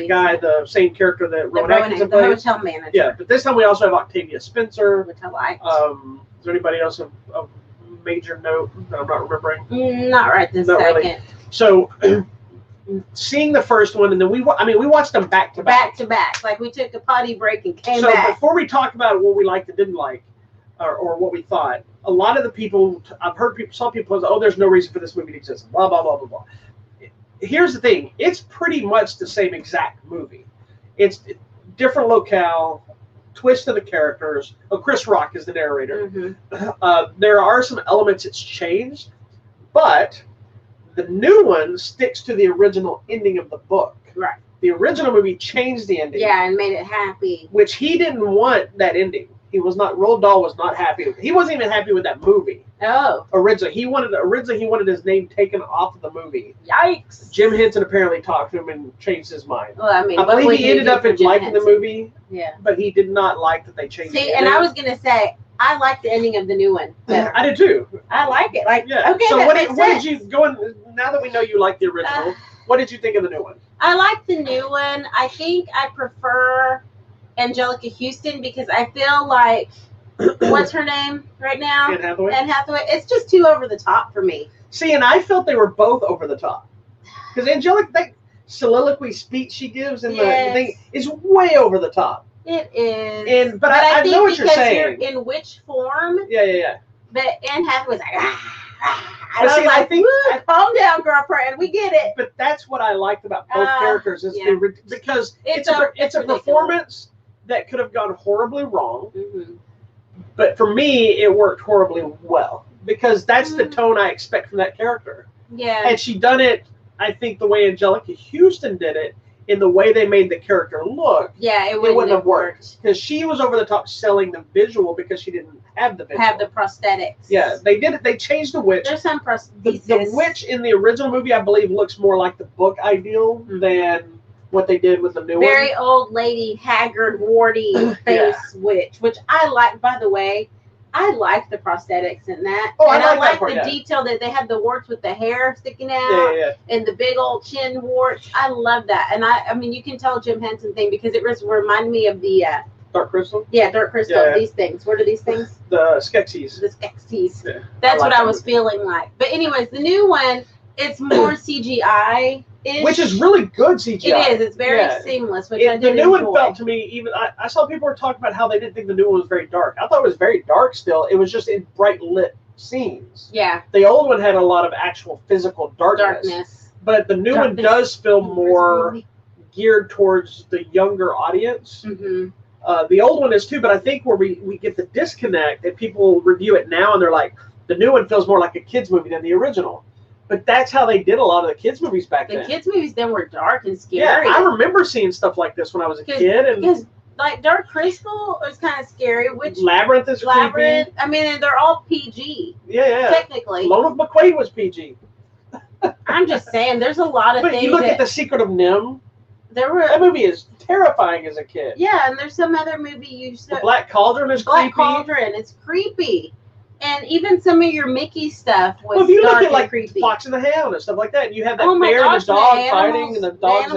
Speaker 2: guy, the same character that Rowan Atkinson
Speaker 1: played. The hotel manager.
Speaker 2: Yeah, but this time we also have Octavia Spencer.
Speaker 1: Which I liked.
Speaker 2: Is there anybody else of major note that I'm not remembering?
Speaker 1: Not right this second. Really.
Speaker 2: So, seeing the first one, and then we watched them back to back.
Speaker 1: Back to back. Like we took a potty break and came back.
Speaker 2: So before we talk about what we liked and didn't like, or what we thought, a lot of the people, I've heard some people say, oh, there's no reason for this movie to exist, blah, blah, blah, blah, blah. Here's the thing. It's pretty much the same exact movie. It's different locale, twist of the characters. Oh, Chris Rock is the narrator. Mm-hmm. There are some elements it's changed, but the new one sticks to the original ending of the book.
Speaker 1: Right.
Speaker 2: The original movie changed the ending.
Speaker 1: Yeah, and made it happy.
Speaker 2: Which he didn't want that ending. He was not. Roald Dahl was not happy. He wasn't even happy with that movie.
Speaker 1: Oh.
Speaker 2: Originally, he wanted his name taken off of the movie.
Speaker 1: Yikes.
Speaker 2: Jim Henson apparently talked to him and changed his mind.
Speaker 1: Well, I mean,
Speaker 2: I believe he ended up liking the movie.
Speaker 1: Yeah.
Speaker 2: But he did not like that they changed.
Speaker 1: See, and I was gonna say I like the ending of the new one better.
Speaker 2: I did too.
Speaker 1: I like it. Like,
Speaker 2: yeah.
Speaker 1: Okay.
Speaker 2: So what did you go in? Now that we know you like the original, what did you think of the new one?
Speaker 1: I like the new one. I think I prefer Angelica Houston because I feel like. What's her name right now?
Speaker 2: Anne Hathaway.
Speaker 1: Anne Hathaway. It's just too over the top for me.
Speaker 2: See, and I felt they were both over the top. Because Angelica, that soliloquy speech she gives in the thing is way over the top.
Speaker 1: It is.
Speaker 2: But I know what you're saying.
Speaker 1: You're in which form?
Speaker 2: Yeah.
Speaker 1: But Anne Hathaway's like,
Speaker 2: I think
Speaker 1: calm down, girlfriend. We get it.
Speaker 2: But that's what I liked about both characters is because it's a performance that could have gone horribly wrong. Mm-hmm. But for me, it worked horribly well because that's the tone I expect from that character.
Speaker 1: Yeah.
Speaker 2: Had she done it, I think the way Angelica Houston did it, in the way they made the character look,
Speaker 1: it wouldn't have worked.
Speaker 2: Because she was over the top selling the visual because she didn't have the visual.
Speaker 1: Have the prosthetics.
Speaker 2: Yeah, they did it. They changed the witch.
Speaker 1: There's some prosthetics.
Speaker 2: The witch in the original movie, I believe, looks more like the book ideal than what they did with the new one.
Speaker 1: Very old lady, haggard, warty face witch, which I like. By the way, I like the prosthetics in that.
Speaker 2: Oh,
Speaker 1: and
Speaker 2: I like
Speaker 1: the detail that they had the warts with the hair sticking out and the big old chin warts. I love that. And I mean, you can tell Jim Henson thing because it reminded me of the
Speaker 2: Dark Crystal.
Speaker 1: Yeah, Dark Crystal. Yeah. These things. What are these things?
Speaker 2: The Skeksis.
Speaker 1: The Skeksis. Yeah. That's what I was feeling like. But anyways, the new one, it's more CGI.
Speaker 2: Which is really good CGI.
Speaker 1: It is. It's very seamless. Which I did
Speaker 2: the new
Speaker 1: enjoy.
Speaker 2: one felt to me, even I saw people were talking about how they didn't think the new one was very dark. I thought it was very dark still. It was just in bright lit scenes.
Speaker 1: Yeah.
Speaker 2: The old one had a lot of actual physical darkness. But the new one does feel more geared towards the younger audience. Mm-hmm. The old one is too, but I think where we get the disconnect, that people review it now and they're like, the new one feels more like a kid's movie than the original. But that's how they did a lot of the kids' movies back then.
Speaker 1: The kids' movies then were dark and scary.
Speaker 2: Yeah, I remember seeing stuff like this when I was a kid.
Speaker 1: Because like Dark Crystal was kind of scary. Which
Speaker 2: Labyrinth is creepy.
Speaker 1: I mean, they're all PG.
Speaker 2: Yeah.
Speaker 1: Technically.
Speaker 2: Lone Wolf McQuade was PG.
Speaker 1: I'm just saying, there's a lot of things.
Speaker 2: But you look at The Secret of Nim.
Speaker 1: That
Speaker 2: movie is terrifying as a kid.
Speaker 1: Yeah, and there's some other movie you said.
Speaker 2: The Black Cauldron is creepy.
Speaker 1: Black Cauldron, it's creepy. And even some of your Mickey stuff was
Speaker 2: well, if you look at like
Speaker 1: creepy.
Speaker 2: Fox and the Hound and stuff like that, and you have that bear and the dog fighting and the dogs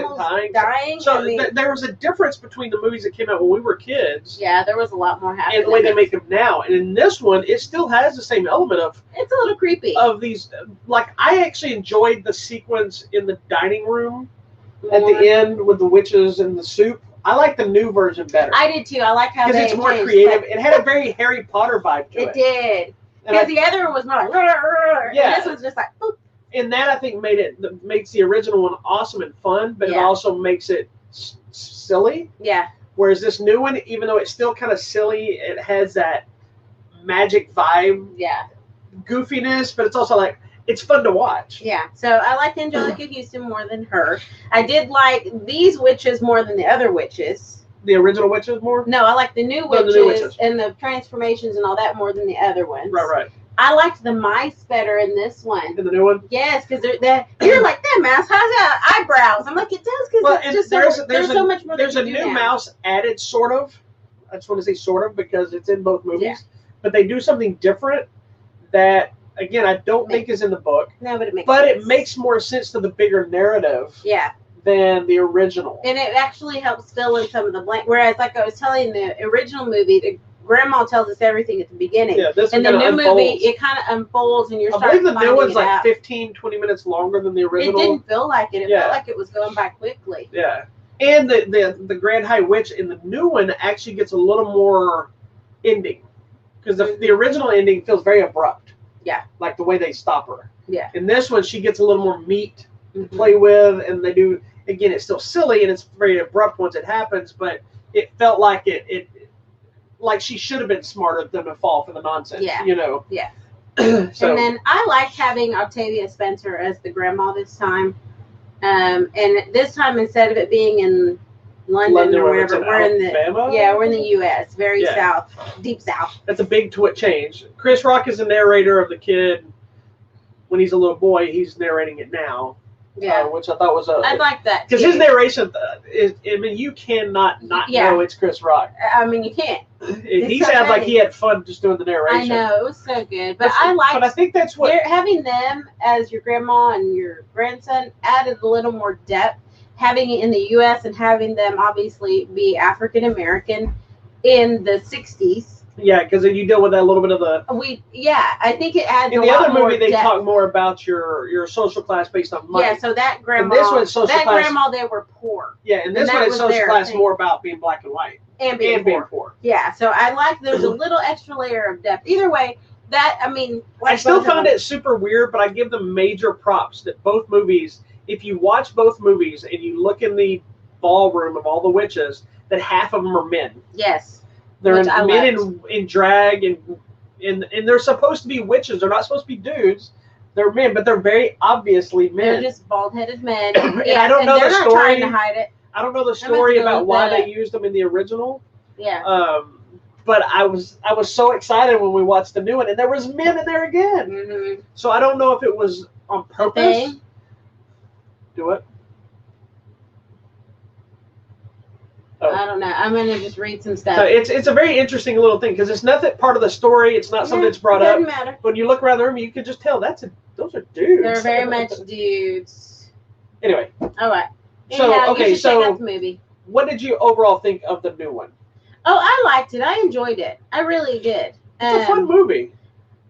Speaker 2: dying. So there was a difference between the movies that came out when we were kids.
Speaker 1: Yeah, there was a lot more happening.
Speaker 2: And the way they make them now. And in this one, it still has the same element of...
Speaker 1: It's a little creepy.
Speaker 2: Of these... Like, I actually enjoyed the sequence in the dining room at the end with the witches and the soup. I like the new version better.
Speaker 1: I did too. I like how
Speaker 2: because it's more creative. It had a very Harry Potter vibe to it.
Speaker 1: It did. Because the other one was more like, and this one's just like, boop.
Speaker 2: And that I think makes the original one awesome and fun, but it also makes it silly.
Speaker 1: Yeah.
Speaker 2: Whereas this new one, even though it's still kind of silly, it has that magic vibe.
Speaker 1: Yeah.
Speaker 2: Goofiness, but it's also like, it's fun to watch.
Speaker 1: Yeah. So I liked Angelica Houston more than her. I did like these witches more than the other witches.
Speaker 2: The original witches more?
Speaker 1: No, I like the new witches and the transformations and all that more than the other ones.
Speaker 2: Right.
Speaker 1: I liked the mice better in this one.
Speaker 2: In the new one?
Speaker 1: Yes, because you're like, that mouse has eyebrows. I'm like, it does, because it's just there's so much more.
Speaker 2: There's a new mouse added, sort of. I just want to say sort of, because it's in both movies. Yeah. But they do something different that, again, I don't think is in the book. No, but it makes sense. It makes more sense to the bigger narrative.
Speaker 1: Yeah.
Speaker 2: Than the original.
Speaker 1: And it actually helps fill in some of the blank. Whereas, like I was telling, the original movie, the grandma tells us everything at the beginning. Yeah, this and the new movie, it kind of unfolds, and you're starting to find it out. I believe the new one's like 15, 20 minutes longer than the original. It didn't feel like it. It felt like it was going by quickly.
Speaker 2: Yeah. And the Grand High Witch in the new one actually gets a little more ending. Because the original ending feels very abrupt.
Speaker 1: Yeah.
Speaker 2: Like the way they stop her.
Speaker 1: Yeah.
Speaker 2: In this one, she gets a little more meat to play with, and they do, again, it's still silly, and it's very abrupt once it happens, but it felt like it like she should have been smarter than to fall for the nonsense. Yeah. You know?
Speaker 1: Yeah. And then I liked having Octavia Spencer as the grandma this time. And this time, instead of it being in London or wherever, we're in the U.S., very south, deep south.
Speaker 2: That's a big change. Chris Rock is the narrator of the kid when he's a little boy. He's narrating it now. Yeah, which I thought was
Speaker 1: I like that
Speaker 2: because his narration is. I mean, you cannot know it's Chris Rock.
Speaker 1: I mean, you can't.
Speaker 2: He sounds like he had fun just doing the narration.
Speaker 1: I know, it was so good, but I
Speaker 2: think that's what
Speaker 1: having them as your grandma and your grandson added a little more depth. Having it in the U.S. and having them obviously be African American in the '60s.
Speaker 2: Yeah, because you deal with that a little bit of the.
Speaker 1: I think it adds.
Speaker 2: In the other movie, they talk more about your social class based on money.
Speaker 1: Yeah, so that grandma.
Speaker 2: And this one's social class.
Speaker 1: Grandma, they were poor.
Speaker 2: Yeah, and this one is social class more about being black and white
Speaker 1: and being poor. Yeah, so I like there's a little extra layer of depth. Either way, I
Speaker 2: still found it super weird, but I give them major props that both movies. If you watch both movies and you look in the ballroom of all the witches, that half of them are men.
Speaker 1: Yes.
Speaker 2: They're men in drag, and they're supposed to be witches. They're not supposed to be dudes. They're men, but they're very obviously men.
Speaker 1: They're just bald-headed men.
Speaker 2: And I don't know the story.
Speaker 1: Not trying to hide it.
Speaker 2: I don't know the story about why they used them in the original.
Speaker 1: Yeah.
Speaker 2: But I was so excited when we watched the new one, and there was men in there again. Mm-hmm. So I don't know if it was on purpose. Do it.
Speaker 1: I don't know. I'm gonna just read some stuff.
Speaker 2: So it's a very interesting little thing because it's nothing part of the story. It's not something that's brought up.
Speaker 1: Doesn't matter.
Speaker 2: When you look around the room, you can just tell those are dudes.
Speaker 1: They're very much dudes.
Speaker 2: Anyway.
Speaker 1: All right.
Speaker 2: So
Speaker 1: check out the movie.
Speaker 2: What did you overall think of the new one?
Speaker 1: Oh, I liked it. I enjoyed it. I really did.
Speaker 2: It's a fun movie.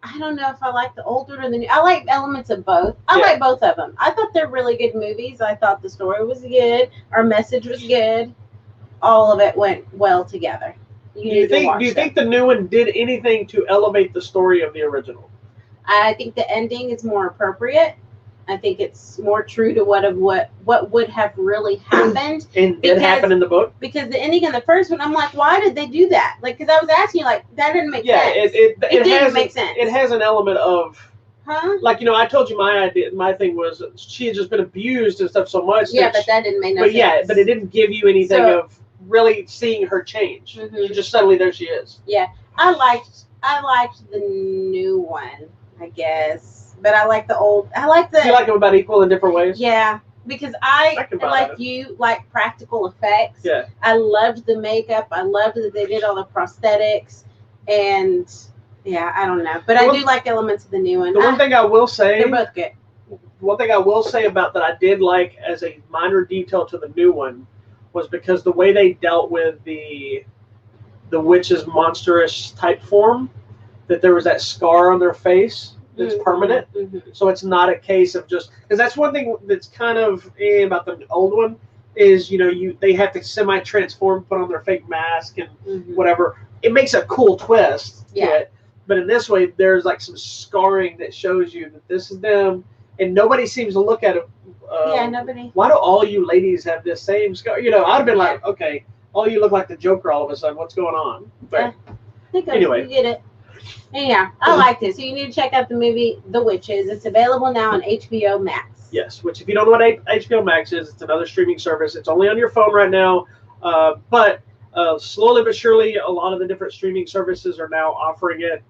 Speaker 1: I don't know if I like the old one or the new. I like elements of both. I like both of them. I thought they're really good movies. I thought the story was good. Our message was good. All of it went well together. Do you
Speaker 2: think the new one did anything to elevate the story of the original?
Speaker 1: I think the ending is more appropriate. I think it's more true to what would have really happened.
Speaker 2: And did happen in the book?
Speaker 1: Because the ending in the first one, I'm like, why did they do that? Like, because I was asking you, like, that didn't make sense.
Speaker 2: It
Speaker 1: didn't make sense.
Speaker 2: It has an element of, like, I told you my idea. My thing was she had just been abused and stuff so much.
Speaker 1: Yeah, but that didn't make no sense.
Speaker 2: But yeah, but it didn't give you anything of really seeing her change. Mm-hmm. You just suddenly there she is.
Speaker 1: Yeah, I liked the new one, I guess. But I like the old. Do you
Speaker 2: like them about equal in different ways?
Speaker 1: Yeah, because I like you like practical effects.
Speaker 2: Yeah.
Speaker 1: I loved the makeup. I loved that they did all the prosthetics, and I don't know, but I do like elements of the new one.
Speaker 2: The one thing I will say,
Speaker 1: they're both good.
Speaker 2: One thing I will say about that I did like as a minor detail to the new one was because the way they dealt with the witch's monstrous type form, that there was that scar on their face. It's permanent, so it's not a case of just because that's one thing that's kind of about the old one is they have to semi-transform, put on their fake mask and whatever. It makes a cool twist to it, But in this way, there's like some scarring that shows you that this is them, and nobody seems to look at it.
Speaker 1: Yeah, nobody.
Speaker 2: Why do all you ladies have this same scar? You know, I'd have been like, okay, all you look like the Joker all of a sudden. What's going on? But anyway,
Speaker 1: you get it. Yeah, I liked it. So you need to check out the movie The Witches. It's available now on HBO Max.
Speaker 2: Yes, which if you don't know what HBO Max is, it's another streaming service. It's only on your phone right now, but slowly but surely, a lot of the different streaming services are now offering it.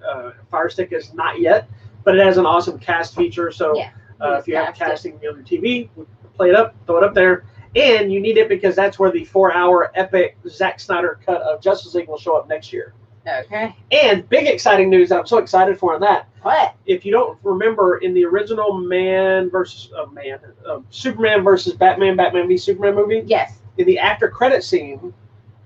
Speaker 2: Fire Stick is not yet, but it has an awesome cast feature. So if you have casting on your TV, play it up, throw it up there. And you need it because that's where the 4-hour epic Zack Snyder cut of Justice League will show up next year.
Speaker 1: Okay.
Speaker 2: And big exciting news that I'm so excited for on that.
Speaker 1: What?
Speaker 2: If you don't remember, in the original Superman versus Batman v Superman movie,
Speaker 1: yes,
Speaker 2: in the after credit scene,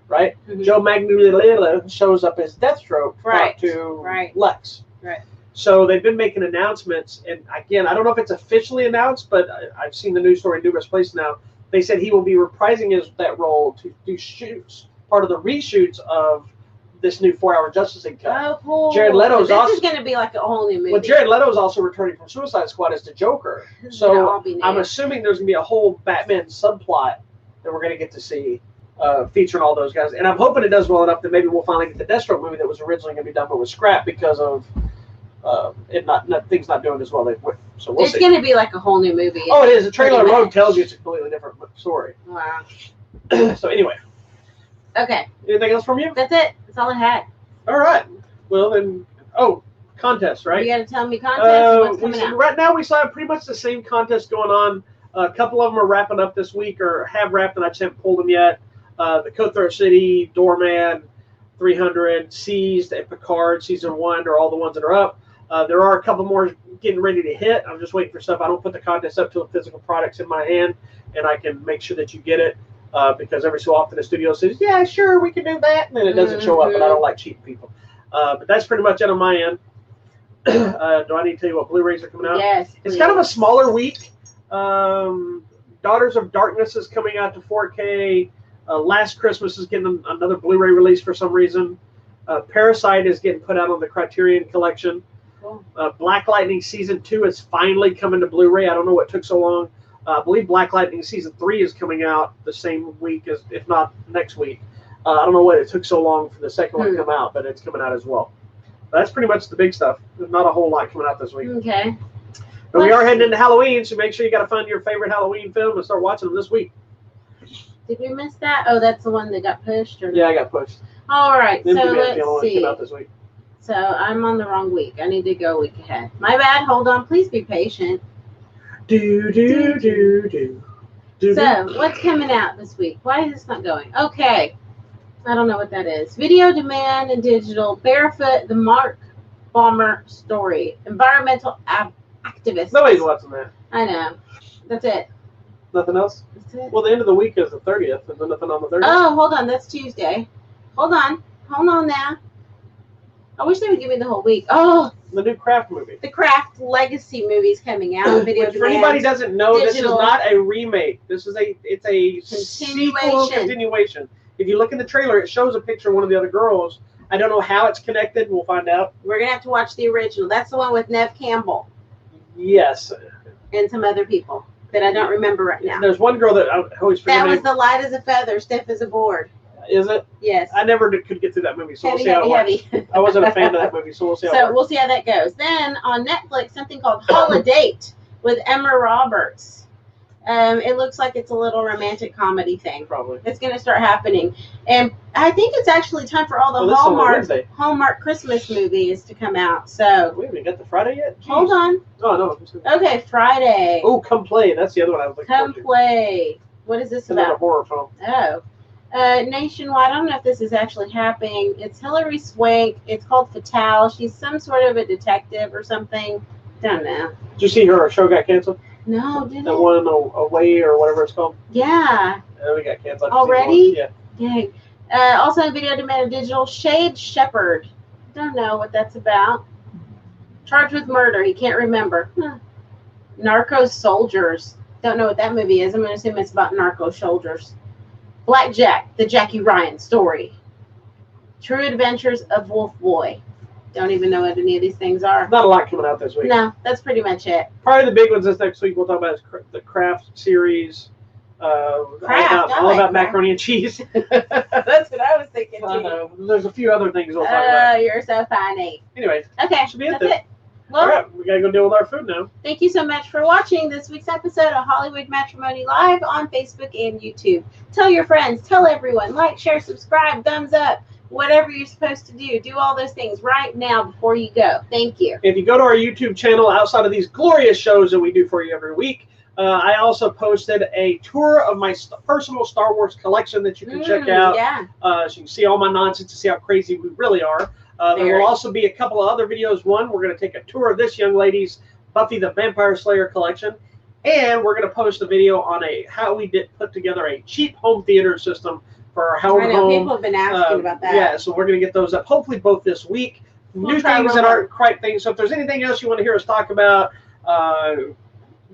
Speaker 2: right,
Speaker 1: mm-hmm.
Speaker 2: Joe Magnolia shows up as Deathstroke
Speaker 1: right.
Speaker 2: to
Speaker 1: right.
Speaker 2: Lex.
Speaker 1: Right.
Speaker 2: So they've been making announcements, and again, I don't know if it's officially announced, but I've seen the news story in numerous places now. They said he will be reprising that role to do shoots, part of the reshoots of this new 4-hour Justice League cut.
Speaker 1: Oh, cool.
Speaker 2: Jared Leto's
Speaker 1: this is going to be like a whole new movie.
Speaker 2: Well, Jared Leto's also returning from Suicide Squad as the Joker. So I'm assuming there's going to be a whole Batman subplot that we're going to get to see featuring all those guys. And I'm hoping it does well enough that maybe we'll finally get the Deathstroke movie that was originally going to be done but was scrapped because of things not doing as well. So we'll see.
Speaker 1: It's going to be like a whole new movie.
Speaker 2: Oh, it is. The trailer alone tells you it's a completely different story.
Speaker 1: Wow.
Speaker 2: So anyway.
Speaker 1: Okay.
Speaker 2: Anything else from you?
Speaker 1: That's it. That's all I had.
Speaker 2: All right. Well, then, contest, right?
Speaker 1: You got to tell me contest. What's coming out?
Speaker 2: Right now, we still have pretty much the same contest going on. A couple of them are wrapping up this week or have wrapped, and I just haven't pulled them yet. The Cutthroat City, Doorman, 300, Seized, and Picard Season 1 are all the ones that are up. There are a couple more getting ready to hit. I'm just waiting for stuff. I don't put the contest up till the physical product's in my hand, and I can make sure that you get it. Because every so often the studio says, yeah, sure, we can do that. And then it doesn't show up, and I don't like cheating people. But that's pretty much it on my end. Do I need to tell you what Blu-rays are coming out?
Speaker 1: Yes.
Speaker 2: It's kind of a smaller week. Daughters of Darkness is coming out to 4K. Last Christmas is getting another Blu-ray release for some reason. Parasite is getting put out on the Criterion Collection.
Speaker 1: Cool.
Speaker 2: Black Lightning Season 2 is finally coming to Blu-ray. I don't know what took so long. I believe Black Lightning Season 3 is coming out the same week, as, if not next week. I don't know what it took so long for the second one to come out, but it's coming out as well. But that's pretty much the big stuff. There's not a whole lot coming out this week.
Speaker 1: Okay.
Speaker 2: But we are heading into Halloween, so make sure you got to find your favorite Halloween film and start watching them this week.
Speaker 1: Did we miss that? Oh, that's the one that got pushed? Or
Speaker 2: Yeah, I got pushed.
Speaker 1: All right, so let's see.
Speaker 2: Came out this week.
Speaker 1: So I'm on the wrong week. I need to go a week ahead. My bad. Hold on. Please be patient. So, what's coming out this week? Why is this not going? Okay. I don't know what that is. Video Demand and Digital. Barefoot, the Mark Balmer story. Environmental activist.
Speaker 2: Nobody's watching that.
Speaker 1: I know. That's it.
Speaker 2: Nothing else?
Speaker 1: That's it.
Speaker 2: Well, the end of the week is the 30th, and then nothing on the 30th.
Speaker 1: Oh, hold on. That's Tuesday. Hold on. Hold on now. I wish they would give me the whole week. Oh,
Speaker 2: the new Craft movie.
Speaker 1: The Craft Legacy movie is coming out. Video
Speaker 2: Which, for anybody who doesn't know,
Speaker 1: digital.
Speaker 2: This is not a remake. It's a continuation. If you look in the trailer, it shows a picture of one of the other girls. I don't know how it's connected. We'll find out.
Speaker 1: We're gonna have to watch the original. That's the one with Nev Campbell.
Speaker 2: Yes.
Speaker 1: And some other people that I don't remember right now.
Speaker 2: There's one girl that I always forget.
Speaker 1: That was the light as a feather, stiff as a board.
Speaker 2: Is it?
Speaker 1: Yes.
Speaker 2: I never could get through that movie, so
Speaker 1: heavy,
Speaker 2: we'll see how it works. I wasn't a fan of that movie, so we'll see how it works.
Speaker 1: We'll see how that goes. Then on Netflix, something called Holiday with Emma Roberts. It looks like it's a little romantic comedy thing.
Speaker 2: Probably.
Speaker 1: It's going to start happening. And I think it's actually time for all the Hallmark Christmas movies to come out. So
Speaker 2: we haven't got the Friday yet? Jeez.
Speaker 1: Hold on.
Speaker 2: Oh, no.
Speaker 1: Okay, Friday.
Speaker 2: Oh, Come Play. That's the other one I was looking for.
Speaker 1: Come Play. What is this about?
Speaker 2: Another horror film.
Speaker 1: Oh. Nationwide, I don't know if this is actually happening. It's Hilary Swank. It's called Fatale. She's some sort of a detective or something. Don't know.
Speaker 2: Did you see her show got canceled?
Speaker 1: No, did
Speaker 2: that one Away or whatever it's called?
Speaker 1: Yeah.
Speaker 2: We got canceled.
Speaker 1: Already?
Speaker 2: Yeah.
Speaker 1: Dang. Also on Video Demand and Digital, Shade Shepherd. Don't know what that's about. Charged with murder. He can't remember. Narco Soldiers. Don't know what that movie is. I'm going to assume it's about narco soldiers. Blackjack, the Jackie Ryan story. True Adventures of Wolf Boy. Don't even know what any of these things are.
Speaker 2: Not a lot coming out this week.
Speaker 1: No, that's pretty much it.
Speaker 2: Probably the big ones this next week we'll talk about is the Kraft series. All about macaroni and cheese.
Speaker 1: That's what I was thinking too.
Speaker 2: There's a few other things we'll talk about.
Speaker 1: Oh, you're so funny.
Speaker 2: Anyway,
Speaker 1: okay,
Speaker 2: should be it
Speaker 1: that's
Speaker 2: then.
Speaker 1: it. Well,
Speaker 2: all right, we gotta go deal with our food now.
Speaker 1: Thank you so much for watching this week's episode of Hollywood Matrimony Live on Facebook and YouTube. Tell your friends, tell everyone, like, share, subscribe, thumbs up, whatever you're supposed to do. Do all those things right now before you go. Thank you.
Speaker 2: If you go to our YouTube channel, outside of these glorious shows that we do for you every week, I also posted a tour of my personal Star Wars collection that you can check out.
Speaker 1: Yeah.
Speaker 2: So you can see all my nonsense and see how crazy we really are. There will also be a couple of other videos. One, we're going to take a tour of this young lady's Buffy the Vampire Slayer collection. And we're going to post a video on how we put together a cheap home theater system for our Howard home.
Speaker 1: People have been asking about that.
Speaker 2: Yeah, so we're going to get those up hopefully both this week. New things that aren't quite things. So if there's anything else you want to hear us talk about,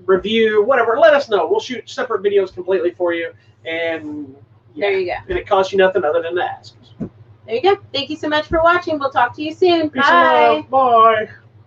Speaker 2: review, whatever, let us know. We'll shoot separate videos completely for you. And
Speaker 1: there you go.
Speaker 2: And it costs you nothing other than to ask us.
Speaker 1: There you go. Thank you so much for watching. We'll talk to you soon.
Speaker 2: Peace
Speaker 1: Bye.
Speaker 2: and love. Bye.